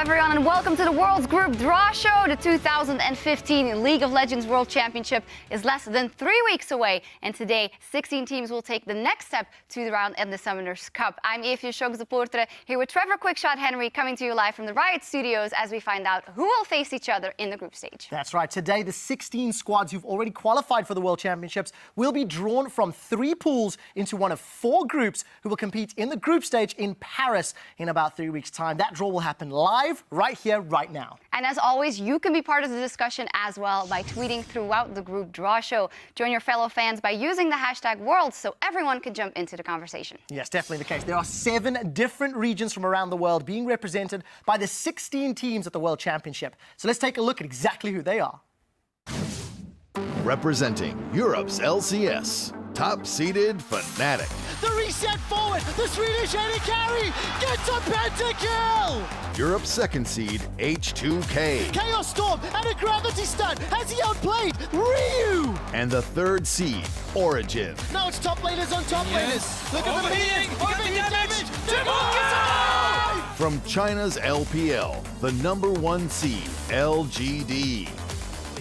everyone, and welcome to the World's Group Draw Show. The 2015 League of Legends World Championship is less than 3 weeks away, and today 16 teams will take the next step to the round in the Summoners Cup. I'm Evie Shogzaportre here with Trevor Quickshot Henry, coming to you live from the Riot Studios as we find out who will face each other in the group stage. That's right. Today, the 16 squads who've already qualified for the World Championships will be drawn from 3 pools into one of 4 groups who will compete in the group stage in Paris in about 3 weeks' time. That draw will happen live, right here, right now. And as always, you can be part of the discussion as well by tweeting throughout the Group Draw Show. Join your fellow fans by using the hashtag World so everyone can jump into the conversation. Yes, definitely the case. There are 7 different regions from around the world being represented by the 16 teams at the World Championship. So let's take a look at exactly who they are. Representing Europe's LCS, top-seeded Fnatic. The reset forward, the Swedish AD carry gets a pentakill! Europe's second seed, H2K. Chaos Storm and a gravity stun. Has he outplayed Ryu? And the third seed, Origin. Now it's top laners on top laners. Look at the Overheating. minions. Look at the damage. Demon From China's LPL, the number 1 seed, LGD.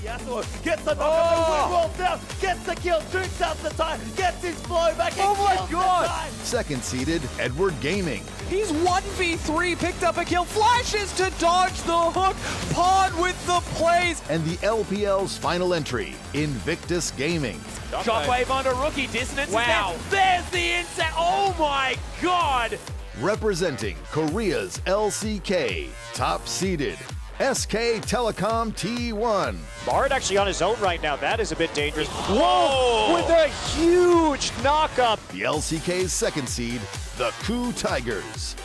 Yasuo gets the knock, rolls down, gets the kill, drinks out the time, gets his flow back. Oh my God! Second seeded, Edward Gaming. He's 1v3, picked up a kill, flashes to dodge the hook, Pod with the plays. And the LPL's final entry, Invictus Gaming. Shockwave onto rookie, dissonance Wow. is there. There's the inset, oh my God! Representing Korea's LCK, top seeded, SK Telecom T1. Bard actually on his own right now. That is a bit dangerous. Whoa! With a huge knock-up. The LCK's second seed, the Ku Tigers.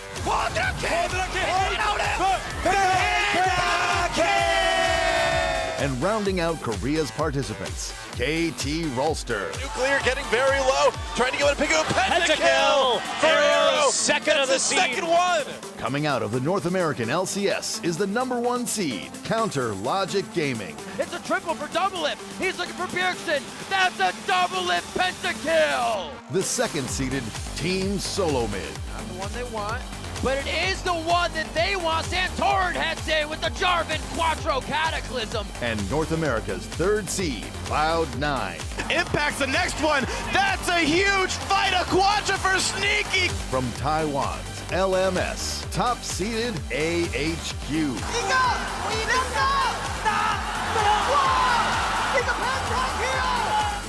And rounding out Korea's participants, KT Rolster. Nuclear getting very low, trying to go and pick up a Pentakill for Arrow. Second of the seed. Second one. Coming out of the North American LCS is the number 1 seed, Counter Logic Gaming. It's a triple for double lift. He's looking for Pearson. That's a double lift pentakill. The second seeded Team Solo Mid. Not the one they want, but it is the one that they want. Santorin Hansen with the Jarvan Quattro Cataclysm. And North America's third seed, Cloud9. Impacts the next one. That's a huge fight. A quadra for Sneaky. From Taiwan's LMS, top seeded AHQ.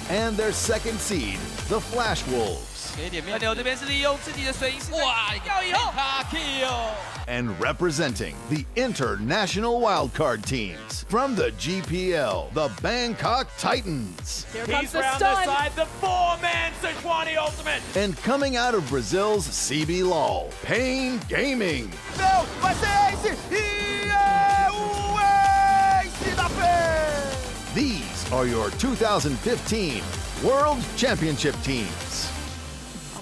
And their second seed, the Flash Wolves. 给点面牛这边是利用自己的水银，哇，要赢他 kill。 And representing the international wildcard teams from the GPL, the Bangkok Titans. Here He's round the side, the 4-man Sejuani ultimate. And coming out of Brazil's CB LOL, Pain Gaming. Não, vai ser Ace! E é o Ace da frente! These are your 2015 World Championship teams.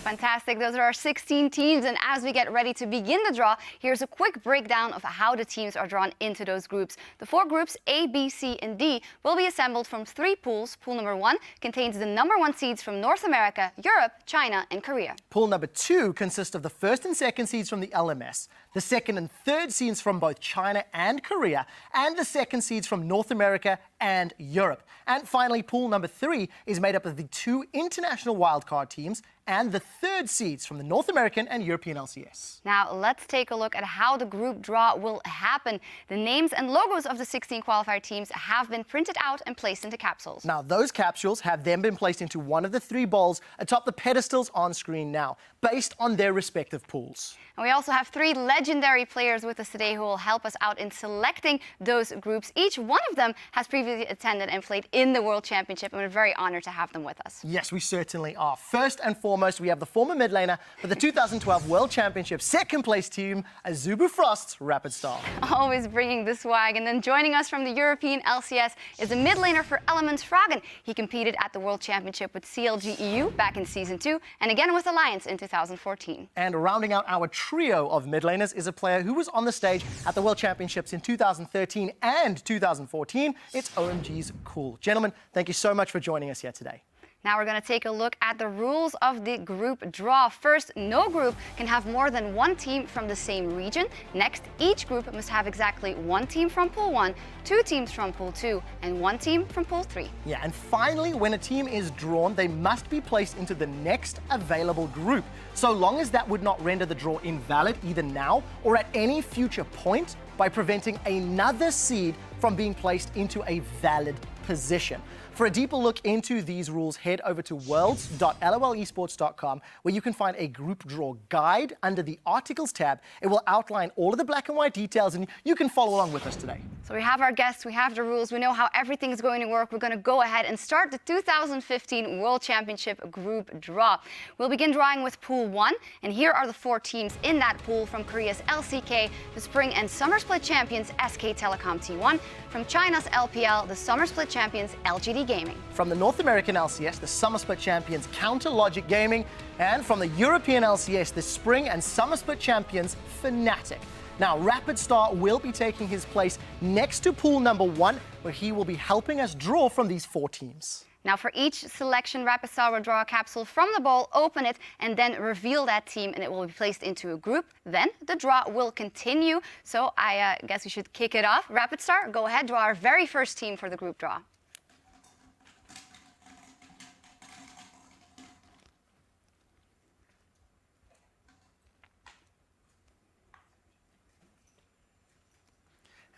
Fantastic. Those are our 16 teams. And as we get ready to begin the draw, here's a quick breakdown of how the teams are drawn into those groups. The 4 groups, A, B, C, and D, will be assembled from 3 pools. Pool number 1 contains the number 1 seeds from North America, Europe, China, and Korea. Pool number 2 consists of the first and second seeds from the LMS, the second and third seeds from both China and Korea, and the second seeds from North America and Europe. And finally, pool number 3 is made up of the 2 international wildcard teams and the third seeds from the North American and European LCS. Now, let's take a look at how the group draw will happen. The names and logos of the 16 qualifier teams have been printed out and placed into capsules. Now, those capsules have then been placed into one of the 3 bowls atop the pedestals on screen now, based on their respective pools. And we also have 3 legendary players with us today who will help us out in selecting those groups. Each one of them has previously attended and played in the World Championship, and we're very honored to have them with us. Yes, we certainly are. First and foremost, we have the former mid laner for the 2012 World Championship second place team, Azubu Frost's RapidStar. Always bringing the swag. And then joining us from the European LCS is a mid laner for Elements, Froggen. He competed at the World Championship with CLG EU back in Season 2, and again with Alliance in 2014. And rounding out our trio of mid laners is a player who was on the stage at the World Championships in 2013 and 2014. It's OMG's Cool. Gentlemen, thank you so much for joining us here today. Now we're going to take a look at the rules of the group draw. First, no group can have more than one team from the same region. Next, each group must have exactly one team from Pool 1, 2 teams from Pool 2, and 1 team from Pool 3. Yeah, and finally, when a team is drawn, they must be placed into the next available group, so long as that would not render the draw invalid either now or at any future point by preventing another seed from being placed into a valid position. For a deeper look into these rules, head over to worlds.lolesports.com, where you can find a group draw guide under the Articles tab. It will outline all of the black and white details, and you can follow along with us today. So we have our guests, we have the rules, we know how everything is going to work. We're going to go ahead and start the 2015 World Championship group draw. We'll begin drawing with Pool 1, and here are the 4 teams in that pool. From Korea's LCK, the Spring and Summer Split champions SK Telecom T1. From China's LPL, the Summer Split champions LGD Gaming. From the North American LCS, the Summer Split champions Counter Logic Gaming. And from the European LCS, the Spring and Summer Split champions Fnatic. Now, RapidStar will be taking his place next to pool number 1, where he will be helping us draw from these 4 teams. Now, for each selection, RapidStar will draw a capsule from the bowl, open it, and then reveal that team, and it will be placed into a group. Then the draw will continue. So I guess we should kick it off. RapidStar, go ahead, draw our very first team for the group draw.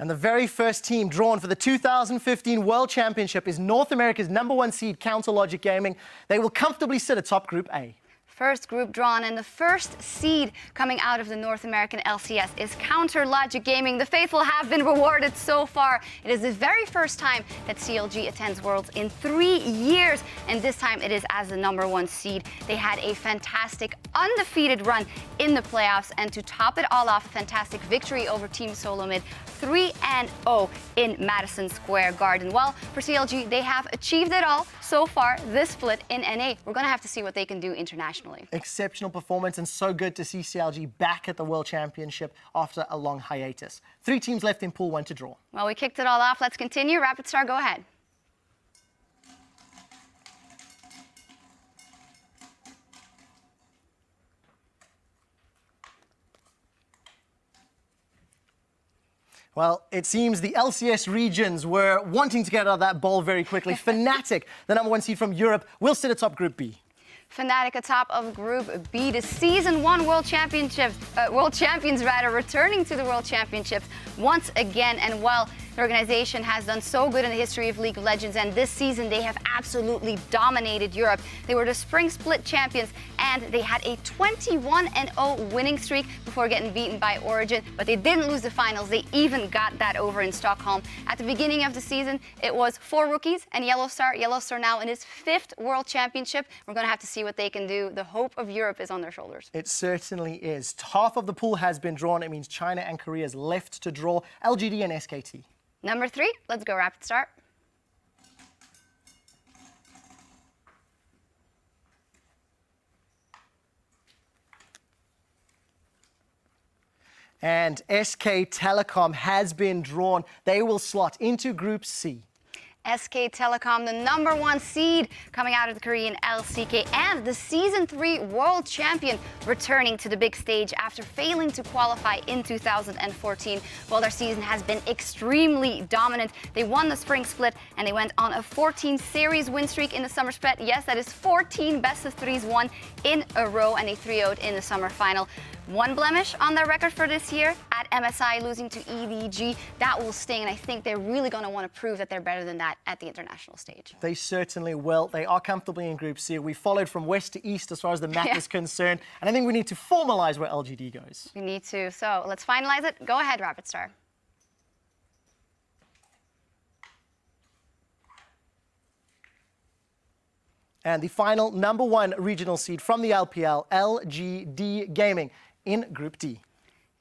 And the very first team drawn for the 2015 World Championship is North America's #1 seed, Counter Logic Gaming. They will comfortably sit atop Group A. First group drawn, and the first seed coming out of the North American LCS is Counter Logic Gaming. The faithful have been rewarded so far. It is the very first time that CLG attends Worlds in 3 years, and this time it is as the #1 seed. They had a fantastic undefeated run in the playoffs, and to top it all off, a fantastic victory over Team Solomid, 3-0 in Madison Square Garden. Well, for CLG, they have achieved it all so far this split in NA. We're going to have to see what they can do internationally. Exceptional performance, and so good to see CLG back at the World Championship after a long hiatus. 3 teams left in Pool 1 to draw. Well, we kicked it all off. Let's continue. RapidStar, go ahead. Well, it seems the LCS regions were wanting to get out of that bowl very quickly. Fnatic, the #1 seed from Europe, will sit atop Group B. Fnatic atop of Group B, the Season 1 World Champions, returning to the World Championships once again. And while the organization has done so good in the history of League of Legends, and this season they have absolutely dominated Europe. They were the Spring Split champions, and they had a 21-0 winning streak before getting beaten by Origin, but they didn't lose the finals. They even got that over in Stockholm. At the beginning of the season, it was 4 rookies and Yellowstar. Yellowstar now in his 5th World Championship. We're going to have to see what they can do. The hope of Europe is on their shoulders. It certainly is. Half of the pool has been drawn. It means China and Korea is left to draw. LGD and SKT. Number 3, let's go RapidStar. And SK Telecom has been drawn. They will slot into Group C. SK Telecom, the #1 seed coming out of the Korean LCK, and the Season 3 World Champion, returning to the big stage after failing to qualify in 2014. Well, their season has been extremely dominant. They won the Spring Split, and they went on a 14-series win streak in the Summer Split. Yes, that is 14 best-of-3s won in a row, and they 3-0'd in the Summer Final. One blemish on their record for this year at MSI, losing to EDG. That will sting, and I think they're really going to want to prove that they're better than that at the international stage. They certainly will. They are comfortably in Group C. We followed from west to east as far as the map is concerned, and I think we need to formalize where LGD goes. We need to. So let's finalize it. Go ahead, RapidStar. And the final #1 regional seed from the LPL, LGD Gaming, in Group D.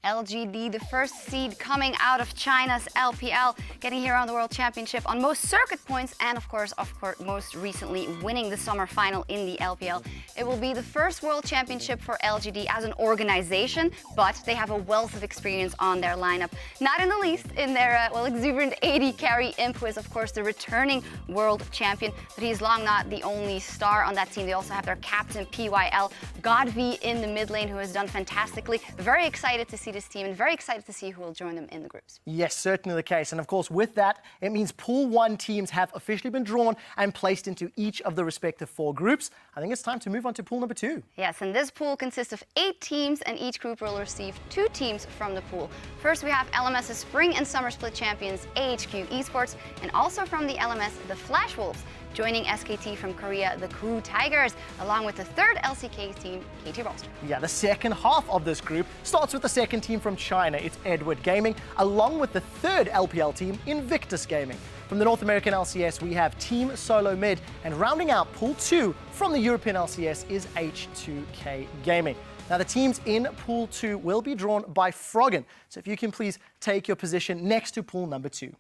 LGD, the first seed coming out of China's LPL, getting here on the World Championship on most circuit points and of course, most recently winning the summer final in the LPL. It will be the first World Championship for LGD as an organization, but they have a wealth of experience on their lineup. Not in the least in their exuberant 80 carry Imp, who is of course the returning world champion, but he's long not the only star on that team. They also have their captain PYL Godv in the mid lane, who has done fantastically. Very excited to see this team and very excited to see who will join them in the groups. Yes, certainly the case. And of course, with that, it means Pool 1 teams have officially been drawn and placed into each of the respective 4 groups. I think it's time to move on to Pool number 2. Yes, and this pool consists of 8 teams, and each group will receive 2 teams from the pool. First, we have LMS's Spring and Summer Split champions, AHQ Esports, and also from the LMS, the Flash Wolves. Joining SKT from Korea, the Crew Tigers, along with the third LCK team, KT Rolster. Yeah, the second half of this group starts with the second team from China. It's Edward Gaming, along with the third LPL team, Invictus Gaming. From the North American LCS, we have Team Solo Mid, and rounding out Pool 2 from the European LCS is H2K Gaming. Now, the teams in Pool 2 will be drawn by Froggen. So if you can please take your position next to Pool number 2.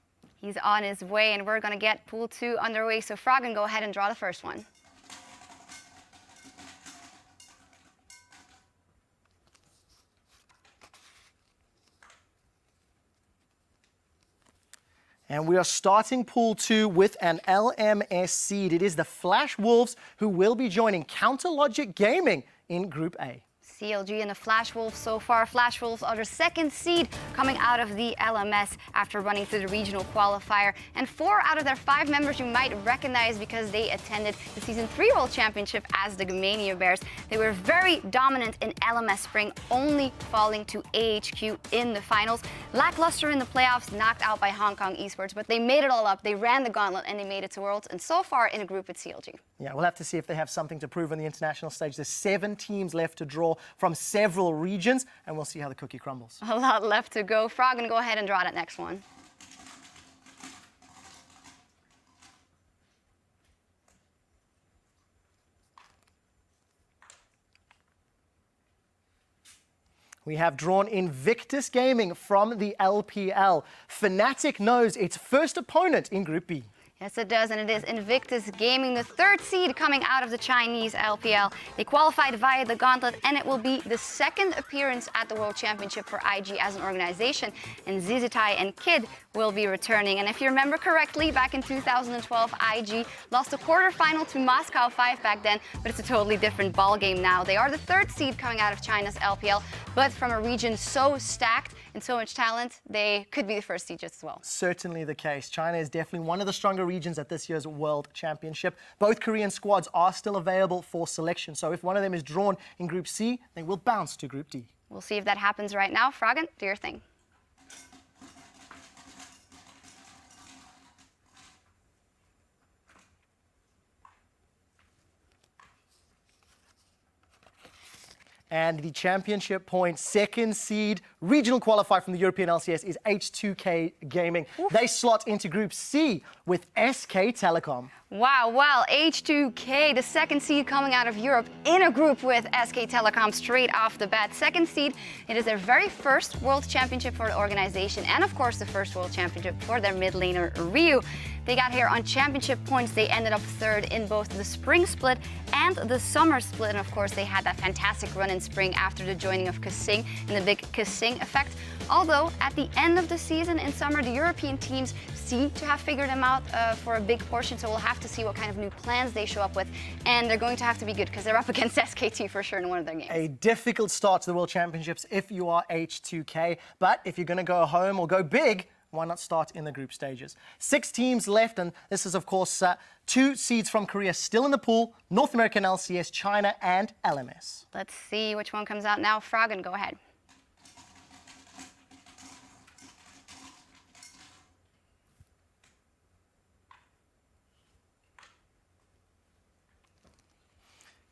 He's on his way, and we're going to get Pool 2 underway. So Froggen, go ahead and draw the first one. And we are starting Pool 2 with an LMS seed. It is the Flash Wolves, who will be joining Counter Logic Gaming in Group A. CLG and the Flash Wolves so far. Flash Wolves are the second seed coming out of the LMS after running through the regional qualifier. And 4 out of their 5 members you might recognize because they attended the Season 3 World Championship as the Gamania Bears. They were very dominant in LMS Spring, only falling to AHQ in the finals. Lackluster in the playoffs, knocked out by Hong Kong Esports, but they made it all up. They ran the gauntlet and they made it to Worlds, and so far in a group with CLG. Yeah, we'll have to see if they have something to prove on the international stage. There's 7 teams left to draw from several regions, and we'll see how the cookie crumbles. A lot left to go. Froggen, go ahead and draw that next one. We have drawn Invictus Gaming from the LPL. Fnatic knows its first opponent in Group B. Yes, it does, and it is Invictus Gaming, the third seed coming out of the Chinese LPL. They qualified via the Gauntlet, and it will be the second appearance at the World Championship for IG as an organization. And Zizitai and Kid will be returning. And if you remember correctly, back in 2012, IG lost a quarterfinal to Moscow 5 back then, but it's a totally different ballgame now. They are the third seed coming out of China's LPL, but from a region so stacked and so much talent, they could be the first seed just as well. Certainly the case. China is definitely one of the stronger regions at this year's World Championship. Both Korean squads are still available for selection, so if one of them is drawn in Group C, they will bounce to Group D. We'll see if that happens right now. Froggen, do your thing. And the championship point, second seed, regional qualifier from the European LCS is H2K Gaming. Oof. They slot into Group C with SK Telecom. Wow, well, H2K, the second seed coming out of Europe in a group with SK Telecom straight off the bat. Second seed, it is their very first World Championship for the organization and, of course, the first World Championship for their mid laner, Ryu. They got here on championship points. They ended up third in both the spring split and the summer split. And, of course, they had that fantastic run in spring after the joining of Kasing and the big Kasing effect. Although, at the end of the season in summer, the European teams seem to have figured them out for a big portion, so we'll have to see what kind of new plans they show up with. And they're going to have to be good because they're up against SKT for sure in one of their games. A difficult start to the World Championships if you are H2K, but if you're going to go home or go big, why not start in the group stages? 6 teams left, and this is, of course, 2 seeds from Korea still in the pool, North American LCS, China, and LMS. Let's see which one comes out now. Froggen, go ahead.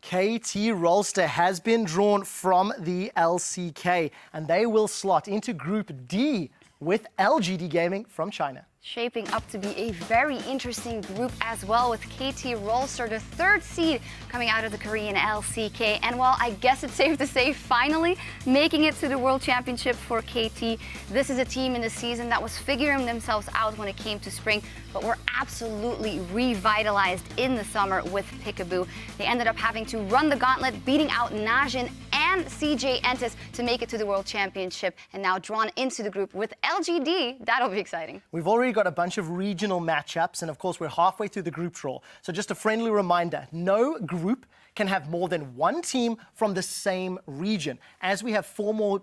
KT Rolster has been drawn from the LCK, and they will slot into Group D with LGD Gaming from China. Shaping up to be a very interesting group as well, with KT Rolster, the third seed coming out of the Korean LCK. And while I guess it's safe to say finally making it to the World Championship for KT, this is a team in the season that was figuring themselves out when it came to spring, but were absolutely revitalized in the summer with Peekaboo. They ended up having to run the gauntlet, beating out Najin and CJ Entis to make it to the World Championship, and now drawn into the group with LGD. That'll be exciting. We've already got a bunch of regional matchups, and of course we're halfway through the group draw. So just a friendly reminder, no group can have more than one team from the same region. As we have 4 more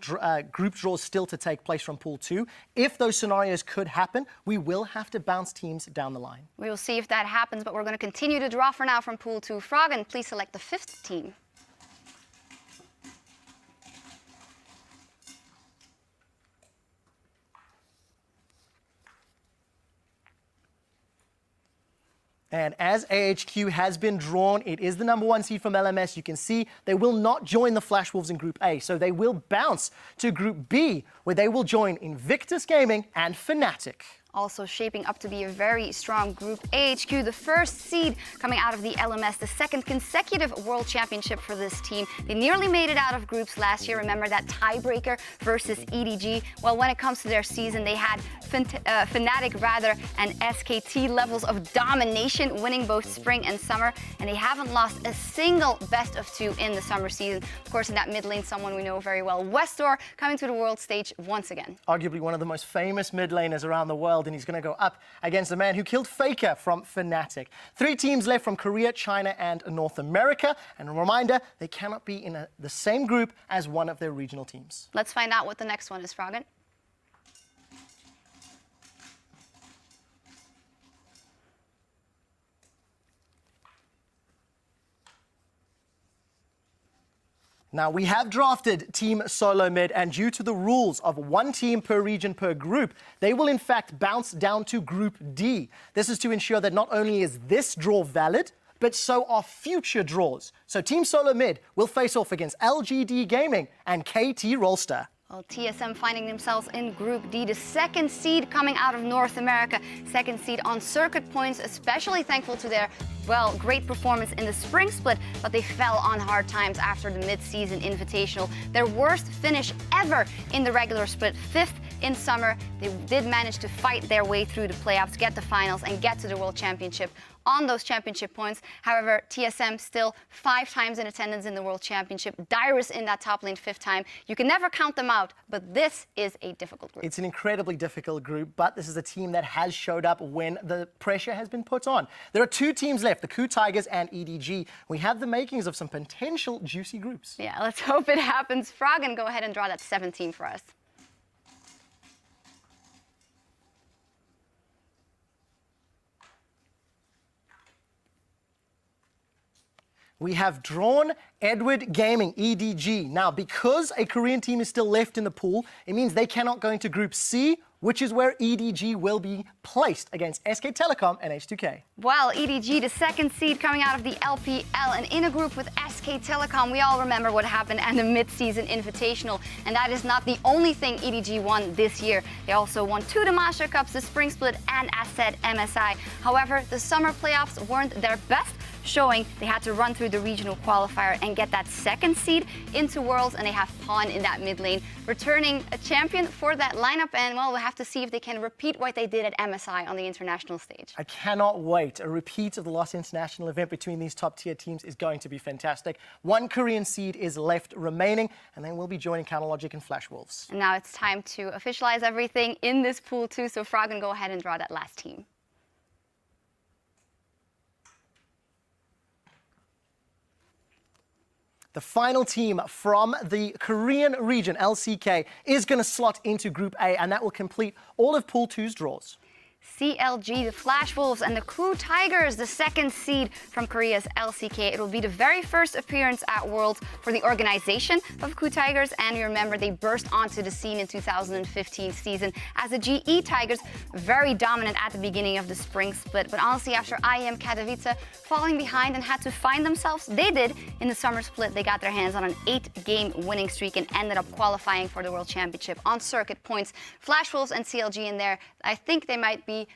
group draws still to take place from Pool 2, if those scenarios could happen, we will have to bounce teams down the line. We will see if that happens, but we're going to continue to draw for now from Pool 2. Froggen, please select the 5th team. And as AHQ has been drawn, it is the number 1 seed from LMS. You can see they will not join the Flash Wolves in Group A, so they will bounce to Group B, where they will join Invictus Gaming and Fnatic. Also shaping up to be a very strong group. AHQ, the first seed coming out of the LMS, the second consecutive World Championship for this team. They nearly made it out of groups last year. Remember that tiebreaker versus EDG? Well, when it comes to their season, they had Fnatic and SKT levels of domination, winning both spring and summer, and they haven't lost a single best of 2 in the summer season. Of course, in that mid lane, someone we know very well, Westor, coming to the world stage once again. Arguably one of the most famous mid laners around the world, and he's going to go up against the man who killed Faker from Fnatic. 3 teams left from Korea, China, and North America. And a reminder, they cannot be in the same group as one of their regional teams. Let's find out what the next one is, Froggen. Now, we have drafted Team Solo Mid, and due to the rules of 1 team per region per group, they will in fact bounce down to Group D. This is to ensure that not only is this draw valid, but so are future draws. So Team Solo Mid will face off against LGD Gaming and KT Rolster. Well, TSM finding themselves in Group D, the second seed coming out of North America, second seed on circuit points, especially thankful to their, well, great performance in the spring split, but they fell on hard times after the mid-season invitational. Their worst finish ever in the regular split, 5th in summer. They did manage to fight their way through the playoffs, get the finals, and get to the World Championship on those championship points. However, TSM still 5 times in attendance in the World Championship. Dyrus in that top lane 5th time. You can never count them out, but this is a difficult group. It's an incredibly difficult group, but this is a team that has showed up when the pressure has been put on. There are 2 teams left, the Coup Tigers and EDG. We have the makings of some potential juicy groups. Yeah, let's hope it happens. Froggen, go ahead and draw that 7th team for us. We have drawn Edward Gaming, EDG. Now, because a Korean team is still left in the pool, it means they cannot go into Group C, which is where EDG will be placed against SK Telecom and H2K. Well, EDG, the second seed coming out of the LPL, and in a group with SK Telecom. We all remember what happened at the mid-season invitational, and that is not the only thing EDG won this year. They also won 2 Damasha Cups, the Spring Split, and as said, MSI. However, the summer playoffs weren't their best, showing they had to run through the regional qualifier and get that second seed into Worlds, and they have Pawn in that mid lane, returning a champion for that lineup, and well, we'll have to see if they can repeat what they did at MSI on the international stage. I cannot wait. A repeat of the last international event between these top tier teams is going to be fantastic. 1 Korean seed is left remaining, and then we'll be joining Counterlogic and Flash Wolves. And now it's time to officialize everything in this pool too, so Froggen, go ahead and draw that last team. The final team from the Korean region, LCK, is going to slot into Group A, and that will complete all of Pool 2's draws. CLG, the Flash Wolves, and the Coup Tigers, the second seed from Korea's LCK. It will be the very first appearance at Worlds for the organization of Coup Tigers, and you remember they burst onto the scene in 2015 season as the GE Tigers, very dominant at the beginning of the spring split. But honestly, after IEM Katowice falling behind and had to find themselves, they did in the summer split. They got their hands on an 8-game winning streak and ended up qualifying for the World Championship on circuit points. Flash Wolves and CLG in there, I think they might be be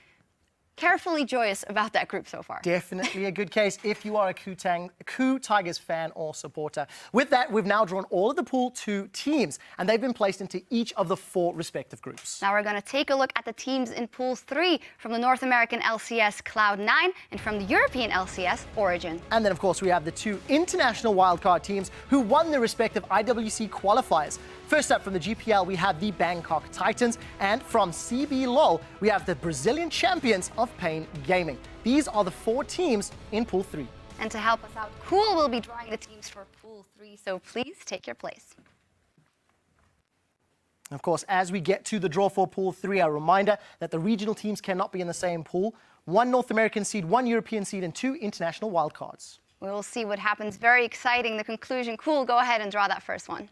carefully joyous about that group so far. Definitely a good case if you are a Coup Tigers fan or supporter. With that, we've now drawn all of the Pool 2 teams, and they've been placed into each of the 4 respective groups. Now we're going to take a look at the teams in Pool 3 from the North American LCS Cloud9 and from the European LCS Origin. And then, of course, we have the 2 international wildcard teams who won their respective IWC qualifiers. First up from the GPL, we have the Bangkok Titans, and from CBLOL, we have the Brazilian champions of Pain Gaming. These are the 4 teams in Pool 3. And to help us out, Cool will be drawing the teams for Pool 3, so please take your place. Of course, as we get to the draw for Pool 3, a reminder that the regional teams cannot be in the same pool. 1 North American seed, 1 European seed, and 2 international wildcards. We will see what happens. Very exciting, the conclusion. Cool, go ahead and draw that first one.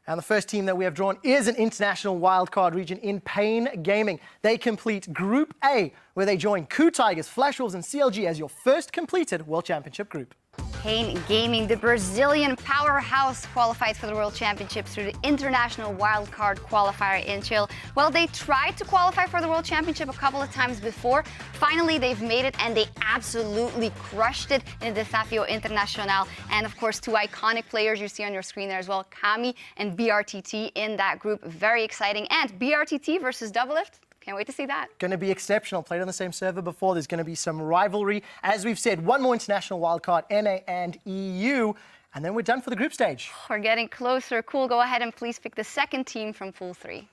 And the first team that we have drawn is an international wildcard region in Pain Gaming. They complete Group A, where they join Coup Tigers, Flash Wolves, and CLG as your first completed World Championship group. Pain Gaming, the Brazilian powerhouse, qualified for the World Championship through the International Wildcard Qualifier in Chile. Well, they tried to qualify for the World Championship a couple of times before. Finally, they've made it, and they absolutely crushed it in the Desafio Internacional. And of course, 2 iconic players you see on your screen there as well, Kami and BRTT in that group. Very exciting. And BRTT versus Doublelift. Can't wait to see that. Going to be exceptional. Played on the same server before. There's going to be some rivalry. As we've said, 1 more international wildcard, NA and EU. And then we're done for the group stage. We're getting closer. Cool, go ahead and please pick the second team from Pool 3.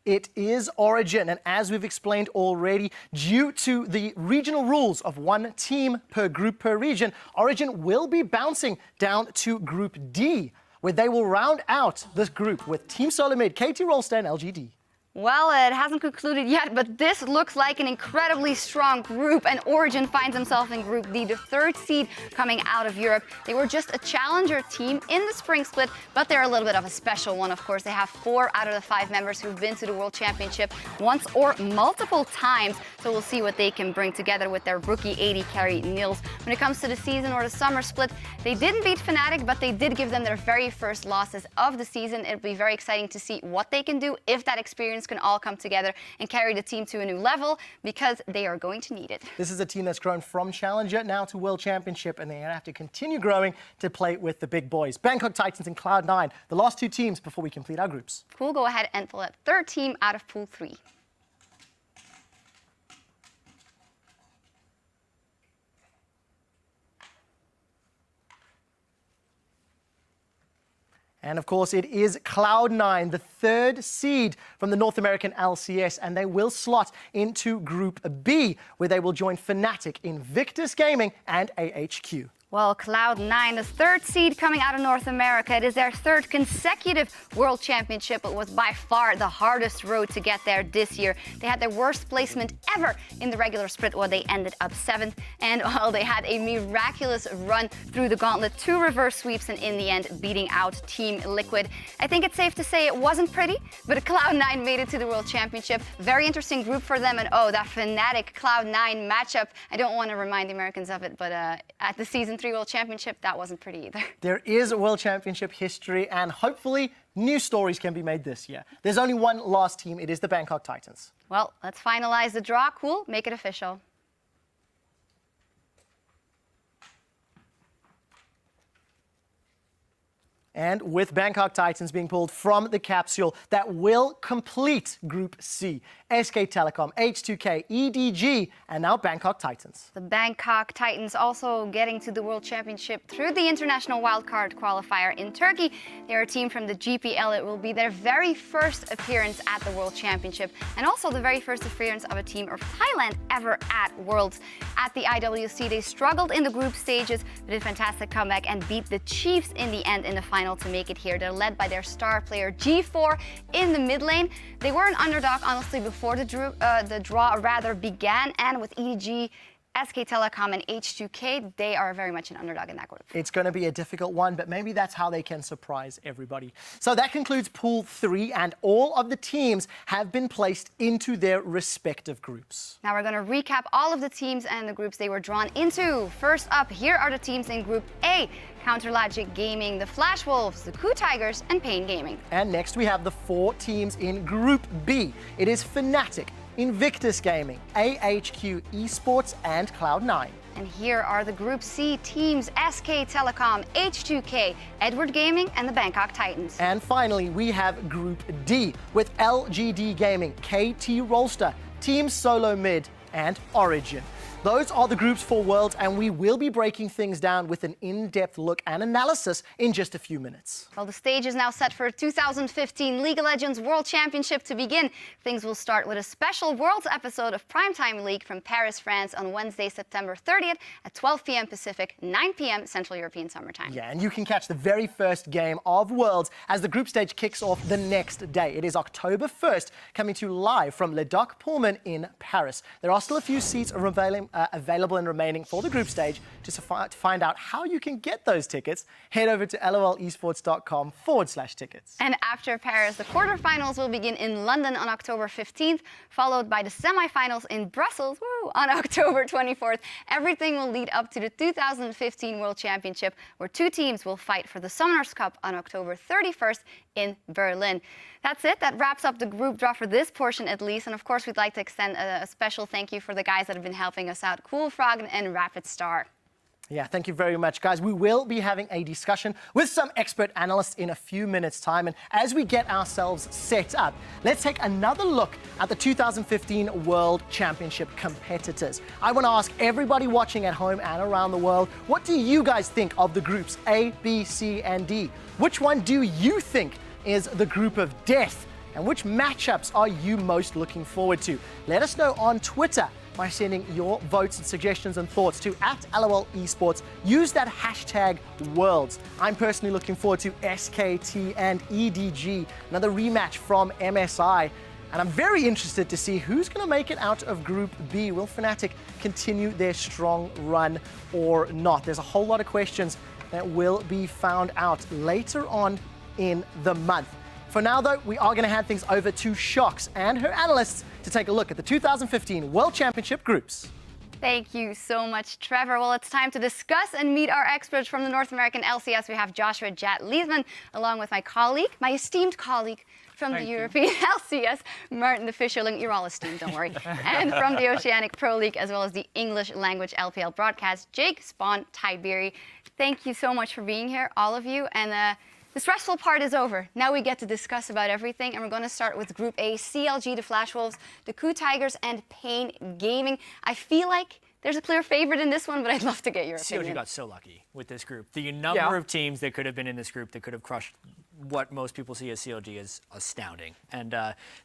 It is Origin, and as we've explained already, due to the regional rules of 1 team per group per region, Origin will be bouncing down to Group D, where they will round out this group with Team Solomid, KT Rolster, and LGD. Well, it hasn't concluded yet, but this looks like an incredibly strong group, and Origin finds himself in Group D, the 3rd seed coming out of Europe. They were just a challenger team in the spring split, but they're a little bit of a special one, of course. They have 4 out of the 5 members who've been to the World Championship once or multiple times, so we'll see what they can bring together with their rookie 80 carry Nils. When it comes to the season or the summer split, they didn't beat Fnatic, but they did give them their very first losses of the season. It'll be very exciting to see what they can do if that experience can all come together and carry the team to a new level, because they are going to need it. This is a team that's grown from Challenger now to World Championship, and they're going to have to continue growing to play with the big boys. Bangkok Titans and Cloud9, the last 2 teams before we complete our groups. Cool, go ahead and pull that 3rd team out of Pool 3. And of course, it is Cloud9, the 3rd seed from the North American LCS, and they will slot into Group B, where they will join Fnatic, Invictus Gaming, and AHQ. Well, Cloud9, the 3rd seed coming out of North America. It is their 3rd consecutive World Championship. It was by far the hardest road to get there this year. They had their worst placement ever in the regular split, where they ended up 7th. And well, they had a miraculous run through the gauntlet, 2 reverse sweeps, and in the end, beating out Team Liquid. I think it's safe to say it wasn't pretty, but Cloud9 made it to the World Championship. Very interesting group for them. And oh, that Fnatic Cloud9 matchup. I don't want to remind the Americans of it, but at the Season 3 World Championship, that wasn't pretty either. There is a World Championship history, and hopefully new stories can be made this year. There's only 1 last team. It is the Bangkok Titans. Well, let's finalize the draw. Cool, make it official. And with Bangkok Titans being pulled from the capsule that will complete Group C, SK Telecom, H2K, EDG, and now Bangkok Titans. The Bangkok Titans also getting to the World Championship through the International Wildcard Qualifier in Turkey. They're a team from the GPL. It will be their very first appearance at the World Championship, and also the very first appearance of a team of Thailand ever at Worlds. At the IWC, they struggled in the group stages, but did a fantastic comeback and beat the Chiefs in the end in the final to make it here. They're led by their star player G4 in the mid lane. They were an underdog, honestly, before the draw began, and with EDG SK Telecom and H2K, they are very much an underdog in that group. It's going to be a difficult one, but maybe that's how they can surprise everybody. So that concludes Pool 3, and all of the teams have been placed into their respective groups. Now we're going to recap all of the teams and the groups they were drawn into. First up, here are the teams in Group A. Counterlogic Gaming, the Flash Wolves, the Coup Tigers, and Pain Gaming. And next we have the 4 teams in Group B. It is Fnatic, Invictus Gaming, AHQ Esports, and Cloud9. And here are the Group C teams: SK Telecom, H2K, Edward Gaming, and the Bangkok Titans. And finally, we have Group D with LGD Gaming, KT Rolster, Team Solo Mid, and Origin. Those are the groups for Worlds, and we will be breaking things down with an in-depth look and analysis in just a few minutes. Well, the stage is now set for 2015 League of Legends World Championship to begin. Things will start with a special Worlds episode of Primetime League from Paris, France on Wednesday, September 30th at 12 p.m. Pacific, 9 p.m. Central European Summer Time. Yeah, and you can catch the very first game of Worlds as the group stage kicks off the next day. It is October 1st, coming to you live from Le Doc Pullman in Paris. There are still a few seats available and remaining for the group stage. To find out how you can get those tickets, head over to lolesports.com/tickets. And after Paris, the quarterfinals will begin in London on October 15th, followed by the semifinals in Brussels on October 24th. Everything will lead up to the 2015 World Championship, where 2 teams will fight for the Summoners Cup on October 31st in Berlin. That's it. That wraps up the group draw for this portion, at least. And of course, we'd like to extend a special thank you for the guys that have been helping us out, Cool Froggen and RapidStar. Yeah, thank you very much, guys. We will be having a discussion with some expert analysts in a few minutes' time. And as we get ourselves set up, let's take another look at the 2015 World Championship competitors. I want to ask everybody watching at home and around the world, what do you guys think of the groups A, B, C, and D? Which one do you think is the group of death? And which matchups are you most looking forward to? Let us know on Twitter by sending your votes and suggestions and thoughts to @LOLesports. Use that hashtag Worlds. I'm personally looking forward to SKT and EDG, another rematch from MSI. And I'm very interested to see who's going to make it out of Group B. Will Fnatic continue their strong run or not? There's a whole lot of questions that will be found out later on in the month. For now, though, we are going to hand things over to Shox and her analysts to take a look at the 2015 World Championship groups. Thank you so much, Trevor. Well, it's time to discuss and meet our experts from the North American LCS. We have Joshua Jat-Leesman, along with my colleague, my esteemed colleague from the European LCS, Martin de Fischerling. You're all esteemed, don't worry. And from the Oceanic Pro League, as well as the English language LPL broadcast, Jake Spawn-Tiberi. Thank you so much for being here, all of you. And the stressful part is over. Now we get to discuss about everything, and we're going to start with Group A, CLG, the Flash Wolves, the Coup Tigers, and Pain Gaming. I feel like there's a clear favorite in this one, but I'd love to get your opinion. CLG got so lucky with this group. The number of teams that could have been in this group that could have crushed what most people see as CLG is astounding. And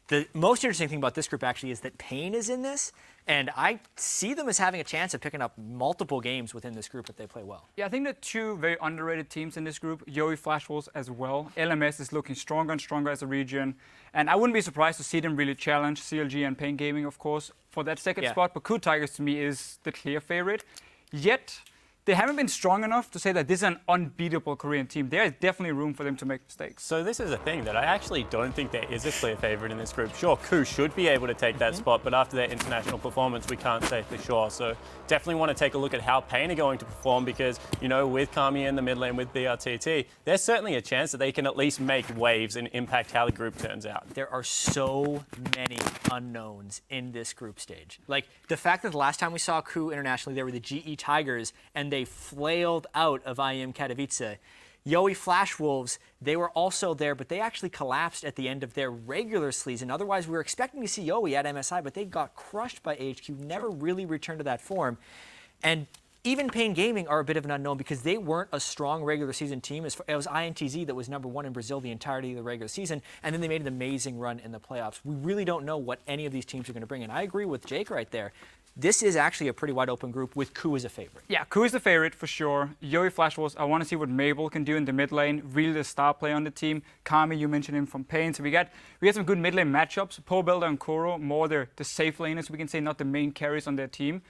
the most interesting thing about this group actually is that Pain is in this, and I see them as having a chance of picking up multiple games within this group if they play well. Yeah, I think there are 2 very underrated teams in this group, Yowie Flash Wolves as well. LMS is looking stronger and stronger as a region, and I wouldn't be surprised to see them really challenge CLG and Pain Gaming, of course, for that second spot. But Coup Tigers, to me, is the clear favorite. Yet, they haven't been strong enough to say that this is an unbeatable Korean team. There is definitely room for them to make mistakes. So this is a thing that I actually don't think there is a clear favourite in this group. Sure, Coup should be able to take that spot, but after their international performance, we can't say for sure. So definitely want to take a look at how Pain are going to perform because, you know, with Kami in the mid lane with BRTT, there's certainly a chance that they can at least make waves and impact how the group turns out. There are so many unknowns in this group stage. Like, the fact that the last time we saw Coup internationally, they were the GE Tigers, and they flailed out of IEM Katowice. Yowie Flash Wolves, they were also there, but they actually collapsed at the end of their regular season. Otherwise, we were expecting to see Yowie at MSI, but they got crushed by HQ, never really returned to that form. And even Pain Gaming are a bit of an unknown because they weren't a strong regular season team. It was INTZ that was #1 in Brazil the entirety of the regular season, and then they made an amazing run in the playoffs. We really don't know what any of these teams are going to bring, and I agree with Jake right there. This is actually a pretty wide open group with Coup as a favorite. Yeah, Coup is the favorite for sure. Yowie Flash Wolves, I want to see what Mabel can do in the mid lane. Really the star player on the team. Kami, you mentioned him from Pain. So we got some good mid lane matchups. Poe Builder and Koro, more the safe laners, we can say, not the main carries on their team.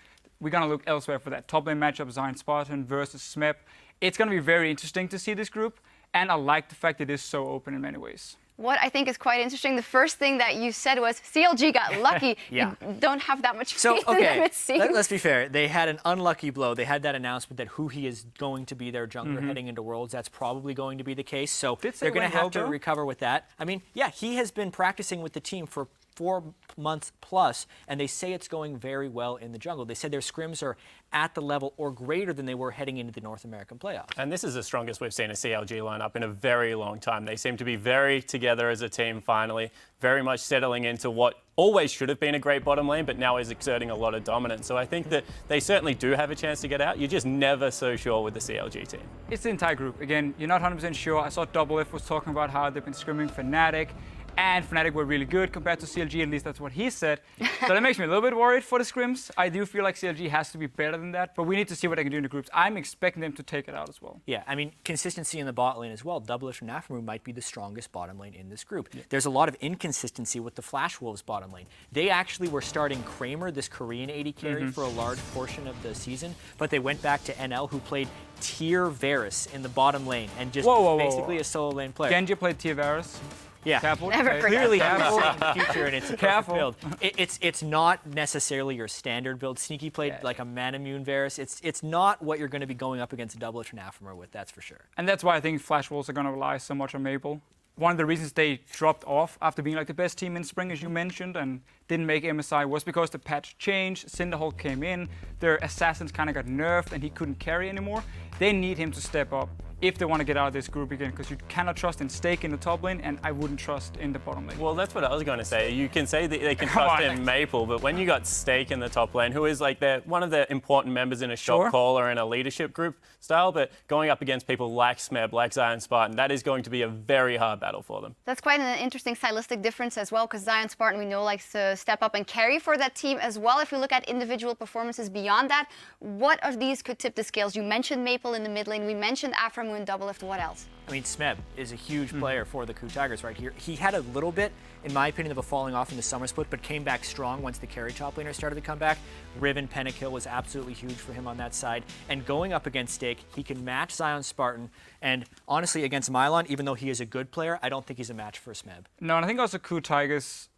we're going to look elsewhere for that top lane matchup, Zion Spartan versus Smeb. It's going to be very interesting to see this group, and I like the fact it is so open in many ways. What I think is quite interesting, the first thing that you said was CLG got lucky. Yeah. You don't have that much faith So, in them, okay, it seems. let's be fair. They had an unlucky blow. They had that announcement that who he is going to be their jungler heading into Worlds. That's probably going to be the case. So they're going to have to recover with that. I mean, yeah, he has been practicing with the team for 4 months plus, and they say it's going very well in the jungle. They said their scrims are at the level or greater than they were heading into the North American playoffs. And this is the strongest we've seen a CLG lineup in a very long time. They seem to be very together as a team finally, very much settling into what always should have been a great bottom lane, but now is exerting a lot of dominance. So I think that they certainly do have a chance to get out. You're just never so sure with the CLG team. It's the entire group. Again, you're not 100% sure. I saw Double F was talking about how they've been scrimming Fnatic, and Fnatic were really good compared to CLG, at least that's what he said. So that makes me a little bit worried for the scrims. I do feel like CLG has to be better than that, but we need to see what they can do in the groups. I'm expecting them to take it out as well. Yeah, I mean, consistency in the bot lane as well. Double from Nafamu might be the strongest bottom lane in this group. Yeah. There's a lot of inconsistency with the Flash Wolves bottom lane. They actually were starting Kramer, this Korean AD carry, for a large portion of the season, but they went back to NL, who played Tier Varus in the bottom lane, and just basically a solo lane player. Genji played Tier Varus. Yeah, careful. Never clearly have the future, and it's a careful build. It's not necessarily your standard build. Sneaky played like a Manamune Varus. It's not what you're going to be going up against a double Trinafamer with, that's for sure. And that's why I think Flash Wolves are going to rely so much on Maple. One of the reasons they dropped off after being like the best team in spring, as you mentioned, and didn't make MSI was because the patch changed. Cinderhulk came in, their assassins kind of got nerfed, and he couldn't carry anymore. They need him to step up if they want to get out of this group again, because you cannot trust in Stake in the top lane, and I wouldn't trust in the bottom lane. Well, that's what I was going to say. You can say that they can trust in Maple, but when you got Stake in the top lane, who is like one of the important members in a shot call or in a leadership group style, but going up against people like Smeb, like Zion Spartan, that is going to be a very hard battle for them. That's quite an interesting stylistic difference as well, because Zion Spartan, we know, likes to step up and carry for that team as well. If we look at individual performances beyond that, what of these could tip the scales? You mentioned Maple in the mid lane. We mentioned Aframu and Double Lift. What else? I mean, Smeb is a huge player for the Ku Tigers right here. He had a little bit, in my opinion, of a falling off in the summer split, but came back strong once the carry top laner started to come back. Riven Pentakill was absolutely huge for him on that side. And going up against Stake, he can match Zion Spartan. And honestly, against Mylon, even though he is a good player, I don't think he's a match for Smeb. No, and I think also Ku Tigers,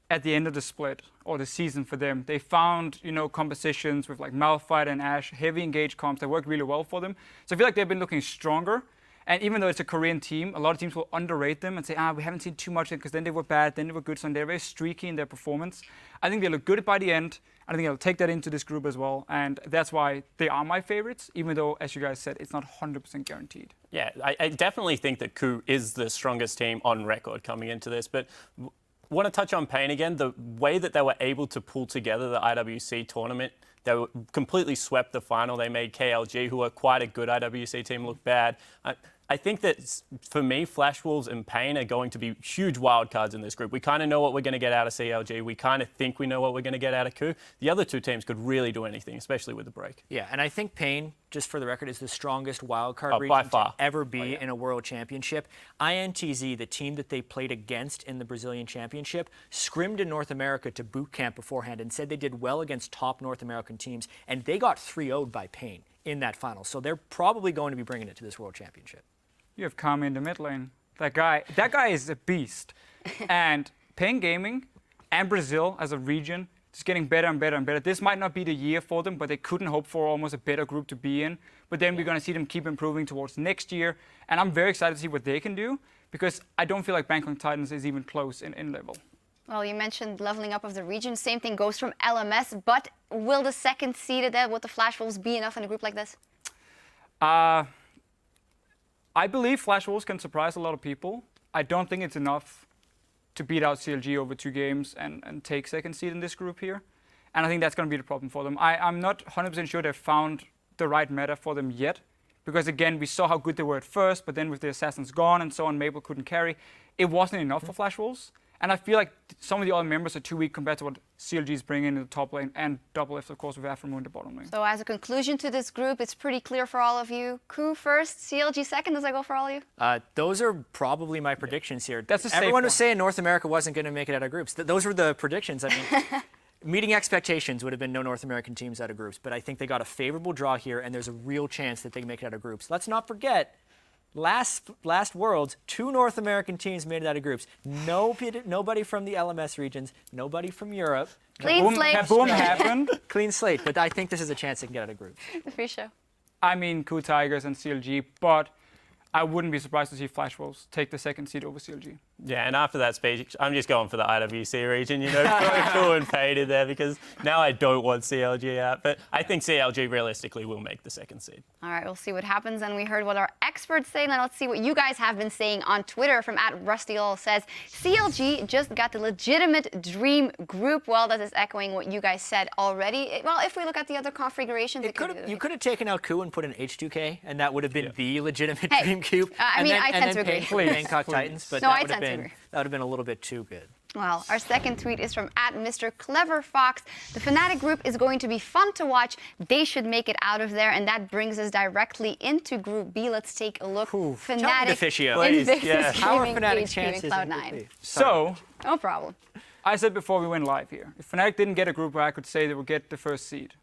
at the end of the split, or the season for them, they found, compositions with like Malphite and Ashe, heavy engaged comps that worked really well for them. So I feel like they've been looking stronger. And even though it's a Korean team, a lot of teams will underrate them and say, we haven't seen too much because then they were bad, then they were good, so they're very streaky in their performance. I think they look good by the end. I think they'll take that into this group as well. And that's why they are my favorites, even though, as you guys said, it's not 100% guaranteed. Yeah, I definitely think that Ku is the strongest team on record coming into this, but want to touch on Pain again. The way that they were able to pull together the IWC tournament, they were completely swept the final. They made KLG, who are quite a good IWC team, look bad. I think that, for me, Flash Wolves and Pain are going to be huge wildcards in this group. We kind of know what we're going to get out of CLG. We kind of think we know what we're going to get out of Ku. The other two teams could really do anything, especially with the break. Yeah, and I think Pain, just for the record, is the strongest wildcard region by far to ever be in a World Championship. INTZ, the team that they played against in the Brazilian Championship, scrimmed in North America to boot camp beforehand and said they did well against top North American teams, and they got 3-0'd by Pain in that final. So they're probably going to be bringing it to this World Championship. You have Kami in the mid lane. That guy is a beast. And Pain Gaming and Brazil as a region is getting better and better and better. This might not be the year for them, but they couldn't hope for almost a better group to be in. But then we're going to see them keep improving towards next year. And I'm very excited to see what they can do, because I don't feel like Bangkok Titans is even close in level. Well, you mentioned leveling up of the region. Same thing goes from LMS, but will the second seeded with the Flash Wolves be enough in a group like this? I believe Flash Wolves can surprise a lot of people. I don't think it's enough to beat out CLG over 2 games and take second seed in this group here. And I think that's going to be the problem for them. I'm not 100% sure they've found the right meta for them yet. Because again, we saw how good they were at first, but then with the Assassins gone and so on, Maple couldn't carry. It wasn't enough for Flash Wolves. And I feel like some of the other members are too weak compared to what CLG is bringing in the top lane, and Double F, of course, with Aframu in the bottom lane. So as a conclusion to this group, it's pretty clear for all of you. Ku first, CLG second. Does that go for all of you? Those are probably my predictions here. That's a safe Everyone one. was saying North America wasn't going to make it out of groups. Those were the predictions. I mean, Meeting expectations would have been no North American teams out of groups, but I think they got a favorable draw here, and there's a real chance that they can make it out of groups. Let's not forget, last Worlds, 2 North American teams made it out of groups. Nobody from the LMS regions, nobody from Europe. Clean slate. Kaboom happened. Clean slate, but I think this is a chance they can get out of groups. The free show. I mean, Coup Tigers and CLG, but I wouldn't be surprised to see Flash Wolves take the second seed over CLG. Yeah, and after that speech, I'm just going for the IWC region, you know, throw Coup and Fade in there because now I don't want CLG out. But I think CLG realistically will make the second seed. All right, we'll see what happens. And we heard what our experts say. Now let's see what you guys have been saying on Twitter. From @RustyLol says, CLG just got the legitimate dream group. Well, that is echoing what you guys said already. Well, if we look at the other configurations, you could have taken out Coup and put in H2K, and that would have been the legitimate dream cube. I mean, I tend to agree. Bangkok Titans, but No, that I would have tend to agree. that would have been a little bit too good. Well, our second tweet is from @Mr. Clever Fox. The Fnatic group is going to be fun to watch. They should make it out of there, and that brings us directly into Group B. Let's take a look. Fnatic, Invictus How are Gaming, Fnatic's HQ, chances and in Cloud9. Group B? So, No problem. I said before we went live here, if Fnatic didn't get a group where I could say they would get the first seed,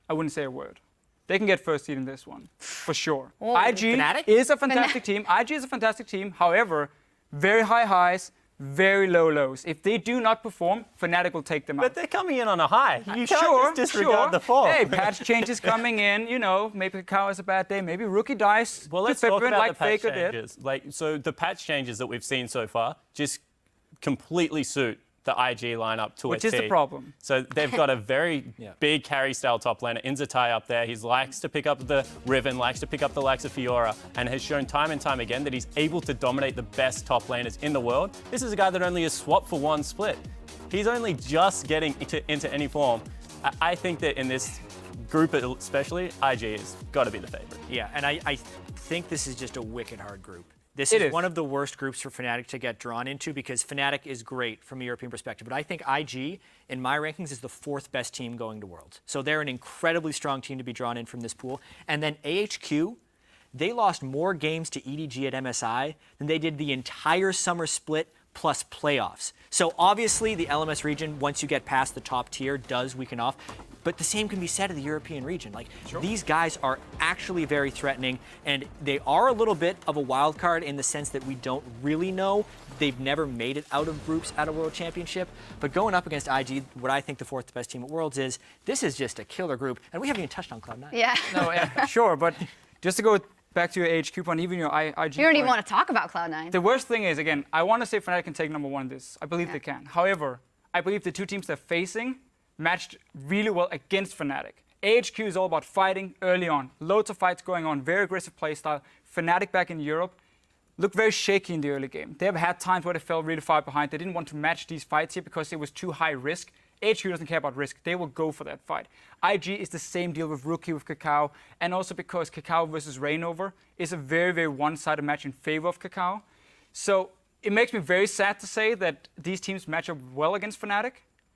I wouldn't say a word. They can get first seed in this one, for sure. IG Fnatic? is a fantastic team. IG is a fantastic team. However, very high highs, very low lows. If they do not perform, Fnatic will take them out. But they're coming in on a high. You can't just disregard the fall. Hey, patch changes coming in. You know, maybe Kakao has a bad day. Maybe Rookie dies. Well, to let's talk Fiprin about like the patch Faker did. changes. So the patch changes that we've seen so far just completely suit the IG lineup to Which a is T. the problem. So they've got a very big carry-style top laner, Inzatai up there. He likes to pick up the Riven, likes to pick up the likes of Fiora, and has shown time and time again that he's able to dominate the best top laners in the world. This is a guy that only has swapped for 1 split. He's only just getting into any form. I think that in this group especially, IG has got to be the favorite. Yeah, and I think this is just a wicked hard group. This is one of the worst groups for Fnatic to get drawn into because Fnatic is great from a European perspective. But I think IG, in my rankings, is the 4th best team going to Worlds. So they're an incredibly strong team to be drawn in from this pool. And then AHQ, they lost more games to EDG at MSI than they did the entire summer split plus playoffs. So obviously the LMS region, once you get past the top tier, does weaken off. But the same can be said of the European region. Like, these guys are actually very threatening, and they are a little bit of a wild card in the sense that we don't really know. They've never made it out of groups at a World Championship. But going up against IG, what I think the 4th best team at Worlds is, this is just a killer group. And we haven't even touched on Cloud9. Yeah. No, yeah, sure, but just to go back to your HQ point, even your IG You don't even point, want to talk about Cloud9. the worst thing is, again, I want to say Fnatic can take number 1 in this. I believe they can. However, I believe the 2 teams they're facing matched really well against Fnatic. AHQ is all about fighting early on. Loads of fights going on, very aggressive playstyle. Fnatic back in Europe looked very shaky in the early game. They have had times where they fell really far behind. They didn't want to match these fights here because it was too high risk. AHQ doesn't care about risk. They will go for that fight. IG is the same deal with Rookie, with Kakao, and also because Kakao versus Reignover is a very, very one-sided match in favor of Kakao. So it makes me very sad to say that these teams match up well against Fnatic.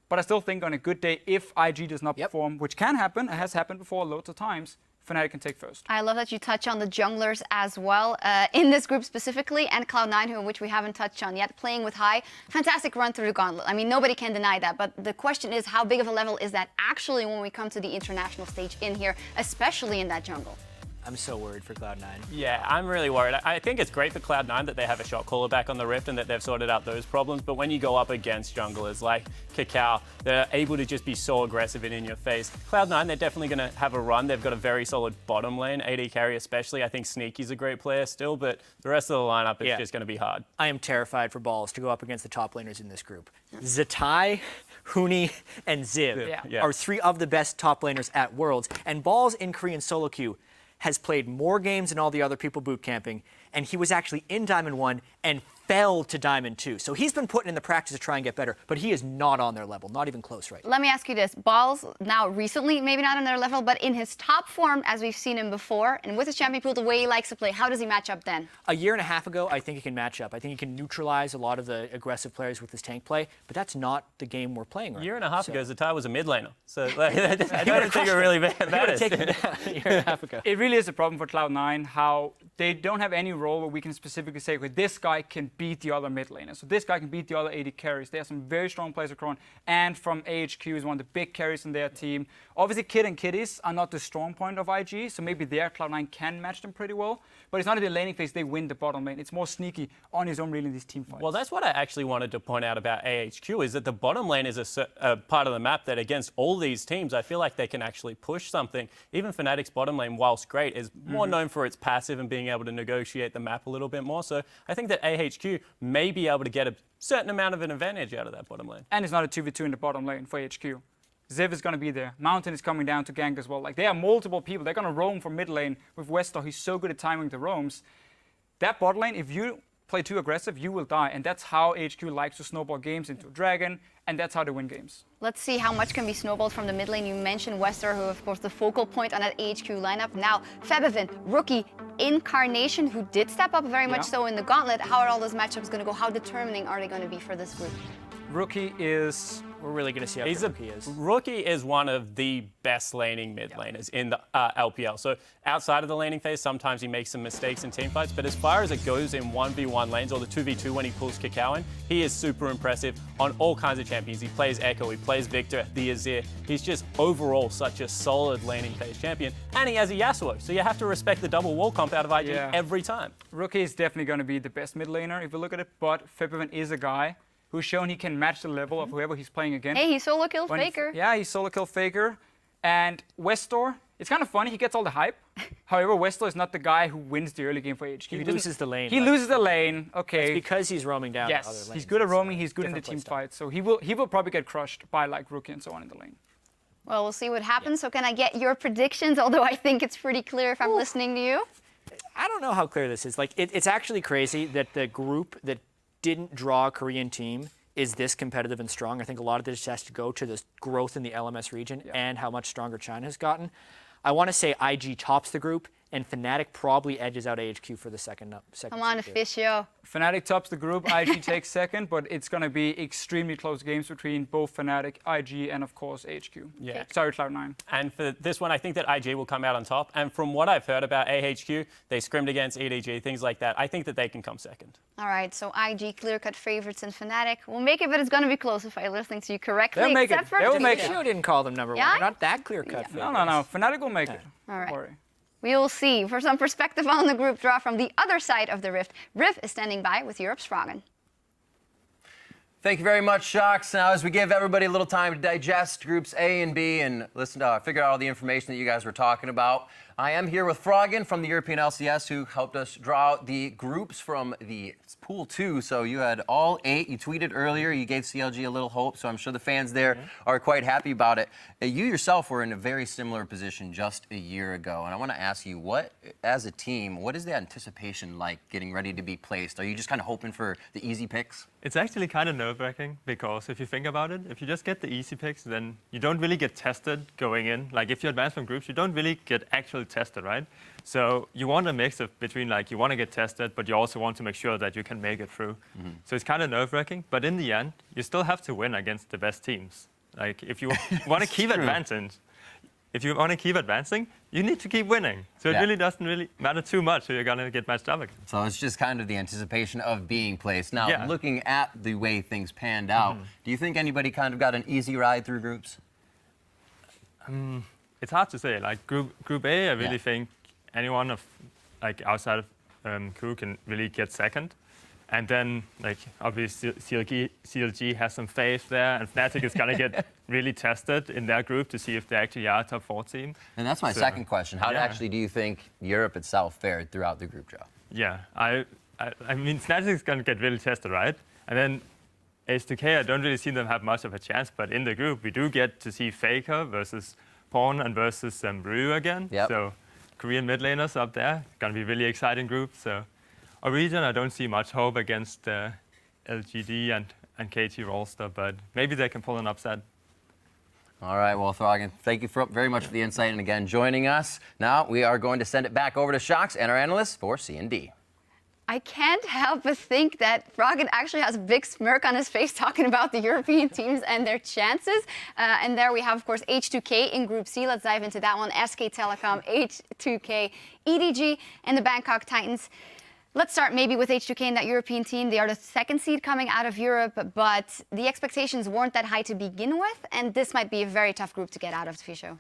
But I still think on a good day, if IG does not perform, which can happen, it has happened before loads of times, Fnatic can take first. I love that you touch on the junglers as well in this group specifically, and Cloud9, which we haven't touched on yet, playing with high. Fantastic run through the gauntlet. I mean, nobody can deny that, but the question is, how big of a level is that actually when we come to the international stage in here, especially in that jungle? I'm so worried for Cloud9. Yeah, I'm really worried. I think it's great for Cloud9 that they have a shot caller back on the Rift and that they've sorted out those problems. But when you go up against junglers like Kakao, they're able to just be so aggressive and in your face. Cloud9, they're definitely going to have a run. They've got a very solid bottom lane, AD carry especially. I think Sneaky's a great player still, but the rest of the lineup is just going to be hard. I am terrified for Balls to go up against the top laners in this group. Zatai, Huni, and Ziv are 3 of the best top laners at Worlds. And Balls in Korean solo queue has played more games than all the other people boot camping, and he was actually in Diamond 1 and fell to Diamond 2. So he's been putting in the practice to try and get better, but he is not on their level, not even close right now. Let me ask you this. Balls, now recently, maybe not on their level, but in his top form, as we've seen him before, and with his champion pool, the way he likes to play, how does he match up then? A year and a half ago, I think he can match up. I think he can neutralize a lot of the aggressive players with his tank play, but that's not the game we're playing right now. A year and a half ago, Zatai was a mid laner. So like, I don't think it really matters. Taken him down a year and a half ago. It really is a problem for Cloud9 how they don't have any role where we can specifically say, okay, this guy can beat the other mid laner. So this guy can beat the other 80 carries. They have some very strong players across, and from AHQ is one of the big carries in their team. Obviously, Kid and Kitties are not the strong point of IG, so maybe their Cloud9 can match them pretty well. But it's not in the laning phase they win the bottom lane. It's more sneaky on his own really in these team fights. Well, that's what I actually wanted to point out about AHQ, is that the bottom lane is a part of the map that against all these teams, I feel like they can actually push something. Even Fnatic's bottom lane, whilst great, is more known for its passive and being able to negotiate the map a little bit more. So I think that AHQ may be able to get a certain amount of an advantage out of that bottom lane. And it's not a 2v2 in the bottom lane for AHQ. Ziv is going to be there. Mountain is coming down to gank as well. Like, there are multiple people. They're going to roam from mid lane with Westor. He's so good at timing the roams. That bot lane, if you play too aggressive, you will die. And that's how HQ likes to snowball games into Dragon, and that's how they win games. Let's see how much can be snowballed from the mid lane. You mentioned Westor, who of course the focal point on that AHQ lineup. Now, Febevin, rookie incarnation, who did step up very much so in the gauntlet. How are all those matchups going to go? How determining are they going to be for this group? Rookie is... We're really going to see how good Rookie is. Rookie is one of the best laning mid laners in the LPL. So outside of the laning phase, sometimes he makes some mistakes in team fights. But as far as it goes in 1v1 lanes or the 2v2 when he pulls Kakao in, he is super impressive on all kinds of champions. He plays Echo, he plays Victor, the Azir. He's just overall such a solid laning phase champion. And he has a Yasuo. So you have to respect the double wall comp out of IG every time. Rookie is definitely going to be the best mid laner if you look at it. But Febevin is a guy who's shown he can match the level of whoever he's playing against. Hey, he solo killed Faker. He solo killed Faker. And Westor, it's kind of funny, he gets all the hype. However, Westor is not the guy who wins the early game for HQ. He loses the lane. He loses the lane, okay. It's because he's roaming down yes, other lanes. he's good at roaming, he's good in the team fight. So he will probably get crushed by like Rookie and so on in the lane. Well, we'll see what happens. So can I get your predictions? Although I think it's pretty clear if I'm listening to you. I don't know how clear this is. Like, it's actually crazy that the group that didn't draw a Korean team is this competitive and strong. I think a lot of this has to go to the growth in the LMS region and how much stronger China has gotten. I want to say IG tops the group, and Fnatic probably edges out AHQ for the second. Come on, Officio. Fnatic tops the group, IG takes second, but it's going to be extremely close games between both Fnatic, IG, and of course HQ. Yeah. Sorry, Cloud9. And for this one, I think that IG will come out on top. And from what I've heard about AHQ, they scrimmed against EDG, things like that. I think that they can come second. All right, so IG clear-cut favorites in Fnatic. We'll make it, but it's going to be close if I'm listening to you correctly. They'll make it. They'll make it. You didn't call them number one. They're not that clear-cut. No. Fnatic will make it. All right. Don't worry. We will see. For some perspective on the group draw from the other side of the rift, Riv is standing by with Europe's Froggen. Thank you very much, Shocks. Now, as we give everybody a little time to digest groups A and B and listen to figure out all the information that you guys were talking about, I am here with Froggen from the European LCS, who helped us draw out the groups from the Pool 2. So you had all 8. You tweeted earlier. You gave CLG a little hope, so I'm sure the fans there are quite happy about it. You yourself were in a very similar position just a year ago, and I want to ask you, what, as a team, what is the anticipation like getting ready to be placed? Are you just kind of hoping for the easy picks? It's actually kind of nerve-wracking because if you think about it, if you just get the easy picks, then you don't really get tested going in. Like if you advance from groups, you don't really get actually tested, right? So you want a mix of between like you want to get tested, but you also want to make sure that you can make it through. So it's kind of nerve-wracking, but in the end, you still have to win against the best teams. Like if you want to keep advancing, you need to keep winning. So it really doesn't really matter too much who you're going to get matched up against. So it's just kind of the anticipation of being placed. Now, looking at the way things panned out, do you think anybody kind of got an easy ride through groups? It's hard to say. Like Group A, I really think anyone of like outside of crew can really get second. And then, like, obviously, CLG has some faith there, and Fnatic is going to get really tested in their group to see if they actually are a top 4 team. And that's my second question. How actually do you think Europe itself fared throughout the group draw? Yeah, I mean, Fnatic is going to get really tested, right? And then H2K, I don't really see them have much of a chance, but in the group, we do get to see Faker versus Pawn and versus Ryu again. So Korean mid laners up there, going to be a really exciting group. So. Origin, I don't see much hope against LGD and KT Rolster, but maybe they can pull an upset. All right, well, Froggen, thank you very much for the insight and again joining us. Now we are going to send it back over to Shocks and our analysts for C&D. I can't help but think that Froggen actually has a big smirk on his face talking about the European teams and their chances. And there we have, of course, H2K in Group C. Let's dive into that one. SK Telecom, H2K, EDG, and the Bangkok Titans. Let's start maybe with H2K and that European team. They are the second seed coming out of Europe, but the expectations weren't that high to begin with, and this might be a very tough group to get out of, Fisho.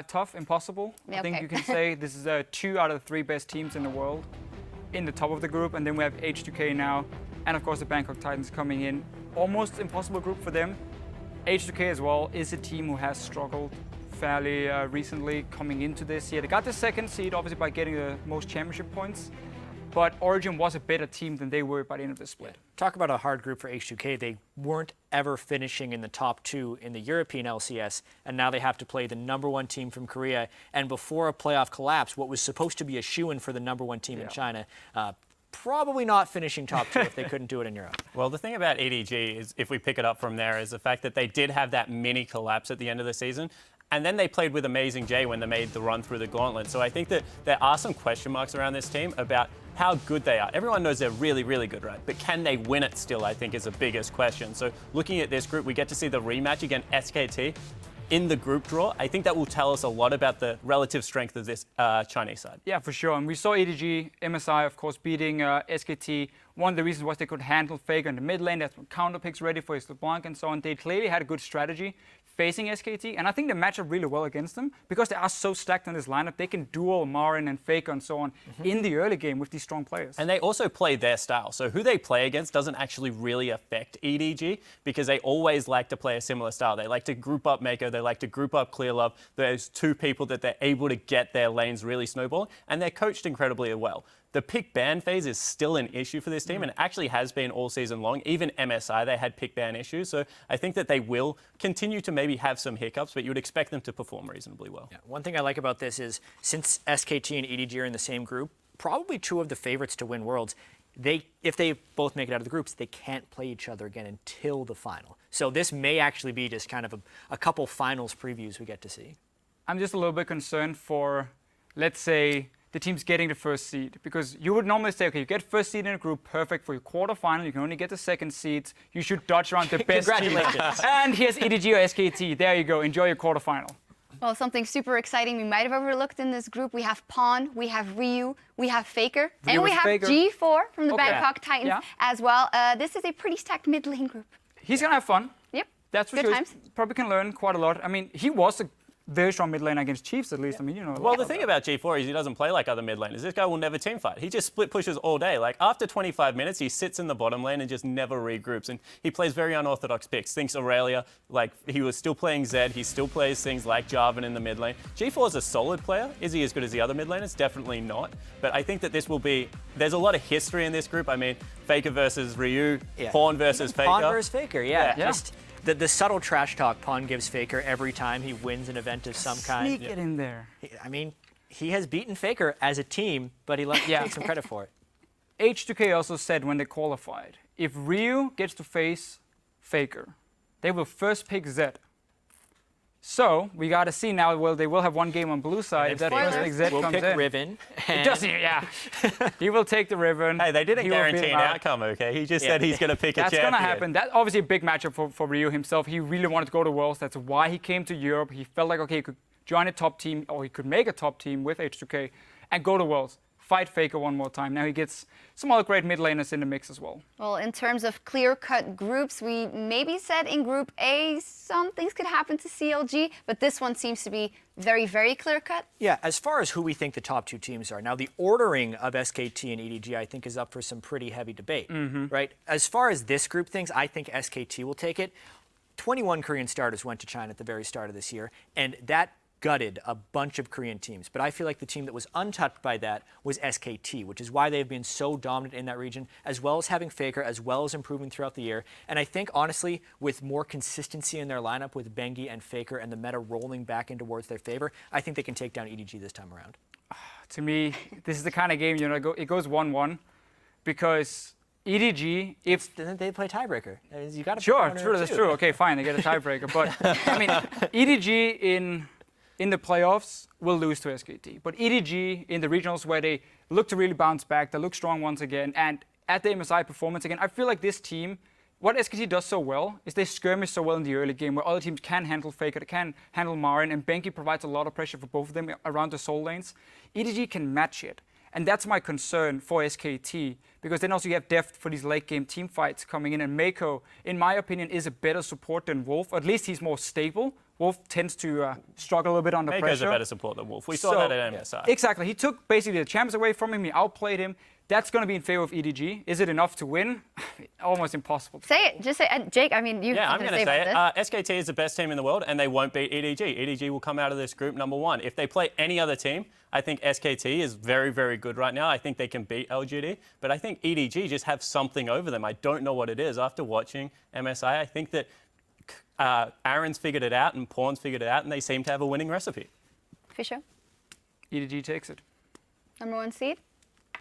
Tough, impossible. Yeah, I think okay. you can say this is 2 out of the 3 best teams in the world in the top of the group, and then we have H2K now, and of course the Bangkok Titans coming in. Almost impossible group for them. H2K as well is a team who has struggled fairly recently coming into this year. They got the second seed, obviously, by getting the most championship points. But Origin was a better team than they were by the end of the split. Talk about a hard group for H2K. They weren't ever finishing in the top 2 in the European LCS, and now they have to play the #1 team from Korea. And before a playoff collapse, what was supposed to be a shoo-in for the #1 team in China, probably not finishing top 2 if they couldn't do it in Europe. Well, the thing about EDG is, if we pick it up from there, is the fact that they did have that mini collapse at the end of the season. And then they played with Amazing J when they made the run through the gauntlet. So I think that there are some question marks around this team about how good they are. Everyone knows they're really, really good, right? But can they win it still, I think, is the biggest question. So looking at this group, we get to see the rematch against SKT in the group draw. I think that will tell us a lot about the relative strength of this Chinese side. Yeah, for sure. And we saw EDG, MSI, of course, beating SKT. One of the reasons was they could handle Faker in the mid lane. They had some counter picks ready for his LeBlanc and so on. They clearly had a good strategy facing SKT, and I think they match up really well against them because they are so stacked in this lineup. They can duel Marin and Faker and so on in the early game with these strong players. And they also play their style. So who they play against doesn't actually really affect EDG because they always like to play a similar style. They like to group up Mako, they like to group up Clearlove. There's 2 people that they're able to get their lanes really snowballing, and they're coached incredibly well. The pick ban phase is still an issue for this team and it actually has been all season long. Even MSI, they had pick ban issues. So I think that they will continue to maybe have some hiccups, but you would expect them to perform reasonably well. Yeah, one thing I like about this is since SKT and EDG are in the same group, probably 2 of the favorites to win Worlds, if they both make it out of the groups, they can't play each other again until the final. So this may actually be just kind of a couple finals previews we get to see. I'm just a little bit concerned for, let's say, the team's getting the first seed. Because you would normally say, okay, you get first seed in a group, perfect for your quarterfinal. You can only get the second seeds. You should dodge around the best team. And here's EDG or SKT. There you go. Enjoy your quarterfinal. Well, something super exciting we might have overlooked in this group. We have Pawn, we have Ryu, we have Faker, and we have G4 from the Bangkok Titans as well. This is a pretty stacked mid lane group. He's going to have fun. Yep. That's for sure. Probably can learn quite a lot. I mean, he was a very strong mid lane against Chiefs, at least. I mean, you know. Well, the thing about G4 is he doesn't play like other mid laners. This guy will never team fight. He just split pushes all day. Like, after 25 minutes, he sits in the bottom lane and just never regroups. And he plays very unorthodox picks. Thinks Aurelia, like, he was still playing Zed. He still plays things like Jarvan in the mid lane. G4 is a solid player. Is he as good as the other mid laners? Definitely not. But I think that this will be... There's a lot of history in this group. I mean, Faker versus Ryu, Pawn versus Faker. Pawn versus Faker, Just the subtle trash talk Pawn gives Faker every time he wins an event of some kind. Sneak it in there. I mean, he has beaten Faker as a team, but he lets take some credit for it. H2K also said when they qualified, if Ryu gets to face Faker, they will first pick Zed. So we got to see now. Well, they will have one game on blue side. If that first pick Zed comes in, Riven. He will take the Riven. Hey, they didn't guarantee an outcome, okay? He just said he's going to pick a champion. That's going to happen. That's obviously a big matchup for Ryu himself. He really wanted to go to Worlds. That's why he came to Europe. He felt like, okay, he could join a top team, or he could make a top team with H2K and go to Worlds. Fight Faker one more time. Now he gets some other great mid laners in the mix as well. Well, in terms of clear-cut groups, we maybe said in Group A some things could happen to CLG, but this one seems to be very, very clear-cut. Yeah, as far as who we think the top 2 teams are, now the ordering of SKT and EDG I think is up for some pretty heavy debate, right? As far as this group things, I think SKT will take it. 21 Korean starters went to China at the very start of this year, and that gutted a bunch of Korean teams. But I feel like the team that was untouched by that was SKT, which is why they've been so dominant in that region, as well as having Faker, as well as improving throughout the year. And I think, honestly, with more consistency in their lineup with Bengi and Faker and the meta rolling back in towards their favor, I think they can take down EDG this time around. To me, this is the kind of game, you know, it goes 1-1 because EDG, if they play tiebreaker, you got to sure, that's true. Okay, fine, they get a tiebreaker. But I mean, EDG in the playoffs will lose to SKT. But EDG in the regionals where they look to really bounce back, they look strong once again, and at the MSI performance again, I feel like this team, what SKT does so well is they skirmish so well in the early game where other teams can handle Faker, they can handle Marin, and Benki provides a lot of pressure for both of them around the soul lanes. EDG can match it. And that's my concern for SKT, because then also you have depth for these late game team fights coming in. And Mako, in my opinion, is a better support than Wolf. At least he's more stable. Wolf tends to struggle a little bit under pressure. Mako's a better support than Wolf. We saw that at MSI. Exactly. He took basically the champs away from him. He outplayed him. That's going to be in favor of EDG. Is it enough to win? Almost impossible. Say it. Just say it. Jake, I mean, you. Yeah, I'm going to say it. SKT is the best team in the world, and they won't beat EDG. EDG will come out of this group number 1. If they play any other team, I think SKT is very, very good right now. I think they can beat LGD, but I think EDG just have something over them. I don't know what it is. After watching MSI, I think that Aaron's figured it out and Pawn's figured it out, and they seem to have a winning recipe. Fischer? EDG takes it. Number 1 seed?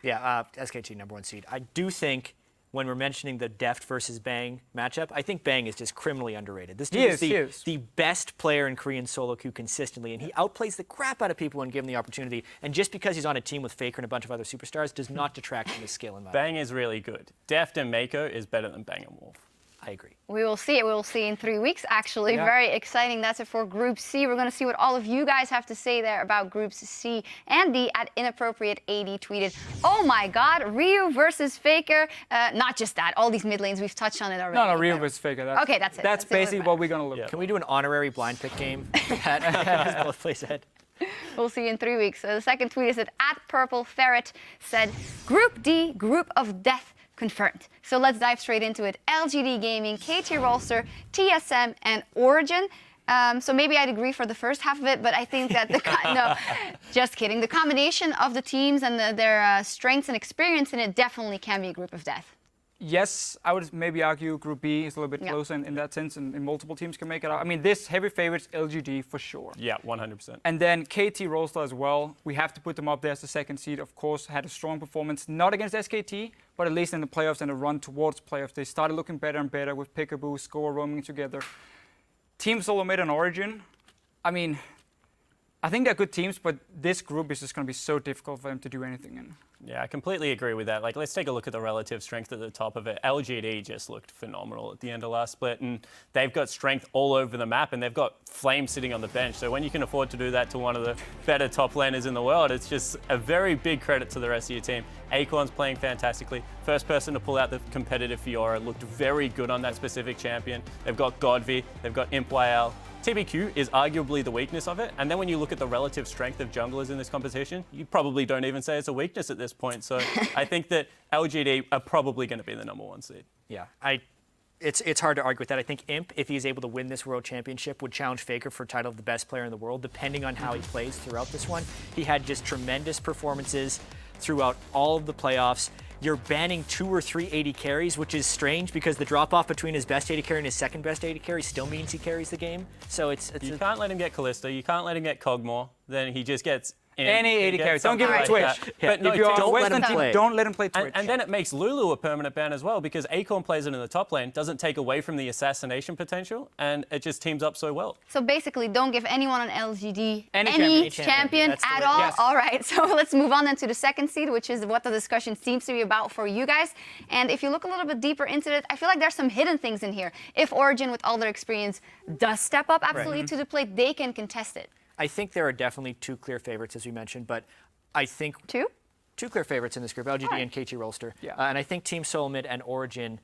Yeah, SKT number 1 seed. I do think when we're mentioning the Deft versus Bang matchup, I think Bang is just criminally underrated. This dude is the best player in Korean solo queue consistently, and he outplays the crap out of people when given the opportunity. And just because he's on a team with Faker and a bunch of other superstars does not detract from his skill and value. Bang is really good. Deft and Mako is better than Bang and Wolf. I agree. We will see it. We will see in 3 weeks, actually. Yeah. Very exciting. That's it for Group C. We're going to see what all of you guys have to say there about Groups C and D. At Inappropriate80 tweeted, oh my God, Ryu versus Faker. Not just that. All these mid lanes, we've touched on it already. No, Ryu versus Faker. Okay, that's it. That's basically what we're going to look at. Can we do an honorary blind pick game? That both plays ahead. We'll see you in 3 weeks. The second tweet is that @PurpleFerret said, Group D, Group of Death. Confirmed. So let's dive straight into it. LGD Gaming, KT Rolster, TSM, and Origin. So maybe I'd agree for the first half of it, but I think that no, just kidding. The combination of the teams and their strengths and experience in it definitely can be a group of death. Yes, I would maybe argue Group B is a little bit closer in that sense, and multiple teams can make it out. I mean, this heavy favorites LGD for sure. Yeah, 100%. And then KT Rolster as well. We have to put them up there as the second seed. Of course, had a strong performance, not against SKT, but at least in the playoffs and the run towards playoffs. They started looking better and better with Peekaboo, Score roaming together. Team Solomid and Origin. I mean, I think they're good teams, but this group is just going to be so difficult for them to do anything in. Yeah, I completely agree with that. Like, let's take a look at the relative strength at the top of it. LGD just looked phenomenal at the end of last split, and they've got strength all over the map, and they've got Flame sitting on the bench. So when you can afford to do that to one of the better top laners in the world, it's just a very big credit to the rest of your team. Acorn's playing fantastically. First person to pull out the competitive Fiora, looked very good on that specific champion. They've got Godvi, they've got ImpYL. TBQ is arguably the weakness of it, and then when you look at the relative strength of junglers in this competition, you probably don't even say it's a weakness at this point. So I think that LGD are probably going to be the number 1 seed. Yeah, it's hard to argue with that. I think Imp, if he's able to win this World Championship, would challenge Faker for title of the best player in the world, depending on how he plays throughout this one. He had just tremendous performances throughout all of the playoffs. You're banning 2 or 3 AD carries, which is strange because the drop-off between his best AD carry and his second best AD carry still means he carries the game. So you can't let him get Kalista, you can't let him get Cogmore, then he just gets any AD carry. Don't give him Twitch. But no, if you're don't on let him Western play. team, don't let him play Twitch. And then it makes Lulu a permanent ban as well, because Acorn plays it in the top lane, doesn't take away from the assassination potential, and it just teams up so well. So basically, don't give anyone on LGD any champion at all. Yes. All right, so let's move on then to the second seed, which is what the discussion seems to be about for you guys. And if you look a little bit deeper into it, I feel like there's some hidden things in here. If Origin, with all their experience, does step up absolutely to the plate, they can contest it. I think there are definitely 2 clear favorites, as we mentioned, but I think 2 clear favorites in this group, LGD and KT Rolster. Yeah. And I think Team Solomid and Origin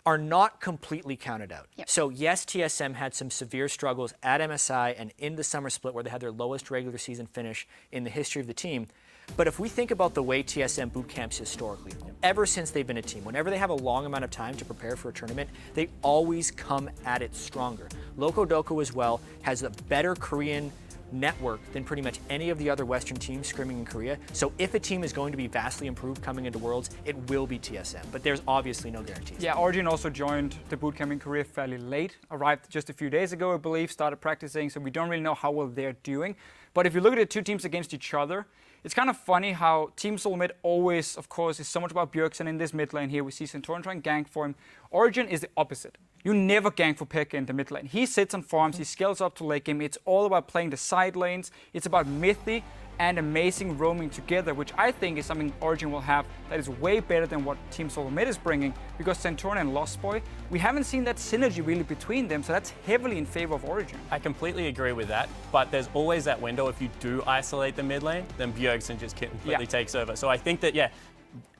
are not completely counted out. Yep. So yes, TSM had some severe struggles at MSI and in the summer split where they had their lowest regular season finish in the history of the team. But if we think about the way TSM boot camps historically, ever since they've been a team, whenever they have a long amount of time to prepare for a tournament, they always come at it stronger. Loco Doco as well has a better Korean network than pretty much any of the other Western teams scrimming in Korea. So if a team is going to be vastly improved coming into Worlds, it will be TSM. But there's obviously no guarantees. Yeah, Origin also joined the bootcamp in Korea fairly late. Arrived just a few days ago, I believe, started practicing, so we don't really know how well they're doing. But if you look at the 2 teams against each other, it's kind of funny how Team Solomid always, of course, is so much about Bjergsen in this mid lane here. We see Centurion trying gank for him. Origin is the opposite. You never gank for Pekka in the mid lane. He sits on farms, he scales up to late game. It's all about playing the side lanes. It's about Mithy and amazing roaming together, which I think is something Origin will have that is way better than what Team Solo Mid is bringing, because Centurion and Lost Boy, we haven't seen that synergy really between them, so that's heavily in favor of Origin. I completely agree with that, but there's always that window if you do isolate the mid lane, then Bjergsen just completely takes over. So I think that,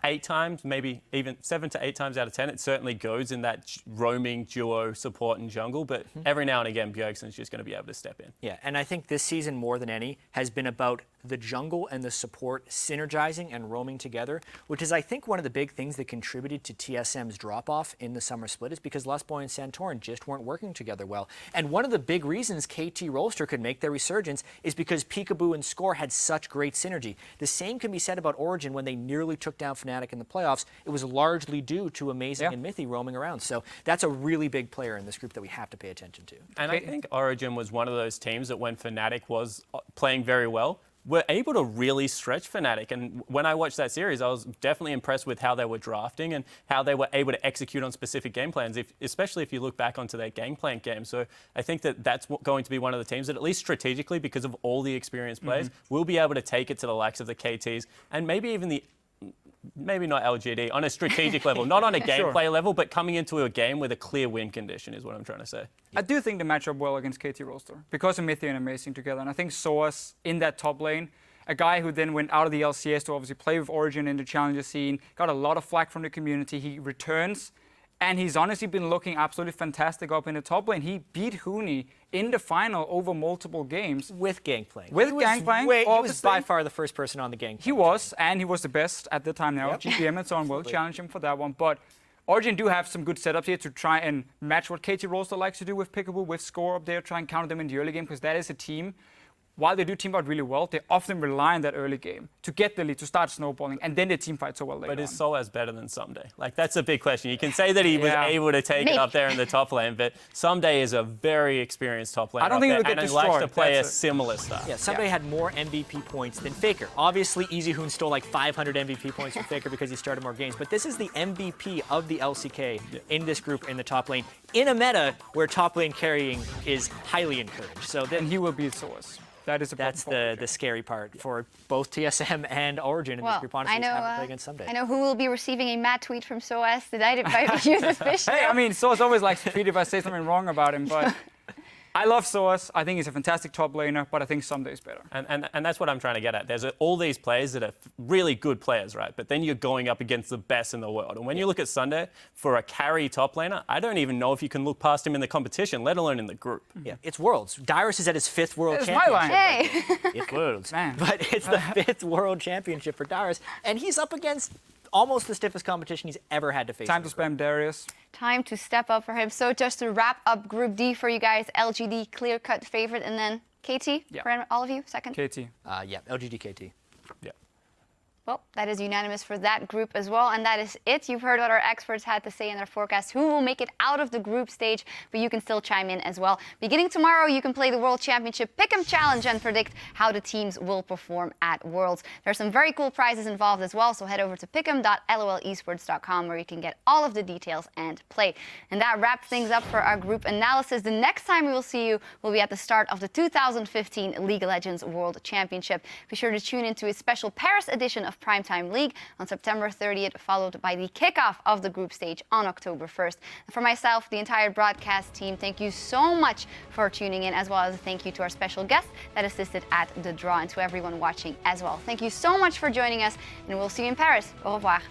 8 times, maybe even 7 to 8 times out of 10, it certainly goes in that roaming duo support and jungle, but every now and again, Bjergsen's just going to be able to step in. Yeah, and I think this season more than any has been about the jungle and the support synergizing and roaming together, which is, I think, one of the big things that contributed to TSM's drop-off in the summer split is because Lost Boy and Santorin just weren't working together well. And one of the big reasons KT Rolster could make their resurgence is because Peekaboo and Score had such great synergy. The same can be said about Origin when they nearly took down Fnatic in the playoffs. It was largely due to Amazing and Mithy roaming around. So that's a really big player in this group that we have to pay attention to. And I think Origin was one of those teams that when Fnatic was playing very well, were able to really stretch Fnatic. And when I watched that series, I was definitely impressed with how they were drafting and how they were able to execute on specific game plans, especially if you look back onto their Gangplank game. So I think that that's going to be one of the teams that, at least strategically, because of all the experienced players, will be able to take it to the likes of the KTs and maybe even maybe not LGD, on a strategic level, not on a gameplay level, but coming into a game with a clear win condition is what I'm trying to say. I do think they match up well against KT Rolster because of Mithy and Amazing together. And I think Soas in that top lane, a guy who then went out of the LCS to obviously play with Origin in the challenger scene, got a lot of flack from the community. He returns, and he's honestly been looking absolutely fantastic up in the top lane. He beat Huni in the final over multiple games. With Gangplank. With Gangplank. He was by far the first person on the Gangplank. He was, and he was the best at the time now. Yep. GPM and so on will challenge him for that one. But Origin do have some good setups here to try and match what KT Rolster likes to do with Peekaboo, with Score up there, try and counter them in the early game, because that is a team. While they do team fight really well, they often rely on that early game to get the lead, to start snowballing, and then they team fight so well later. But is Soas better than Someday? Like, that's a big question. You can say that he was able to take it up there in the top lane, but Someday is a very experienced top lane. I don't think he'll get and he destroyed. likes to play a similar style. Yeah, Someday had more MVP points than Faker. Obviously, EasyHoon stole like 500 MVP points from Faker because he started more games, but this is the MVP of the LCK in this group in the top lane, in a meta where top lane carrying is highly encouraged. So then he will beat Soas. That's the scary part for both TSM and Origin in this group. Honestly, having to play against Someday. I know who will be receiving a mad tweet from SOAS. Did I invite you suspicious? Hey, I mean, SOAS always likes to tweet if I say something wrong about him, but I love SOAS. I think he's a fantastic top laner, but I think Someday is better. And that's what I'm trying to get at. There's all these players that are really good players, right? But then you're going up against the best in the world. And when you look at Sunday, for a carry top laner, I don't even know if you can look past him in the competition, let alone in the group. Yeah, it's Worlds. Dyrus is at his 5th World It's Championship. my line. Hey. It's Worlds. Man. But it's the 5th World Championship for Dyrus, and he's up against almost the stiffest competition he's ever had to face. Time to spam Darius. Time to step up for him. So just to wrap up Group D for you guys, LGD clear-cut favorite, and then KT for all of you, second? KT. Yeah, LGD KT. Yeah. Well, that is unanimous for that group as well, and that is it. You've heard what our experts had to say in their forecast, who will make it out of the group stage, but you can still chime in as well. Beginning tomorrow, you can play the World Championship Pick'em Challenge and predict how the teams will perform at Worlds. There's some very cool prizes involved as well, so head over to pick'em.lolesports.com where you can get all of the details and play. And that wraps things up for our group analysis. The next time we will see you will be at the start of the 2015 League of Legends World Championship. Be sure to tune into a special Paris edition of Primetime League on September 30th, followed by the kickoff of the group stage on October 1st. And for myself, the entire broadcast team, thank you so much for tuning in, as well as a thank you to our special guest that assisted at the draw, and to everyone watching as well. Thank you so much for joining us, and we'll see you in Paris. Au revoir.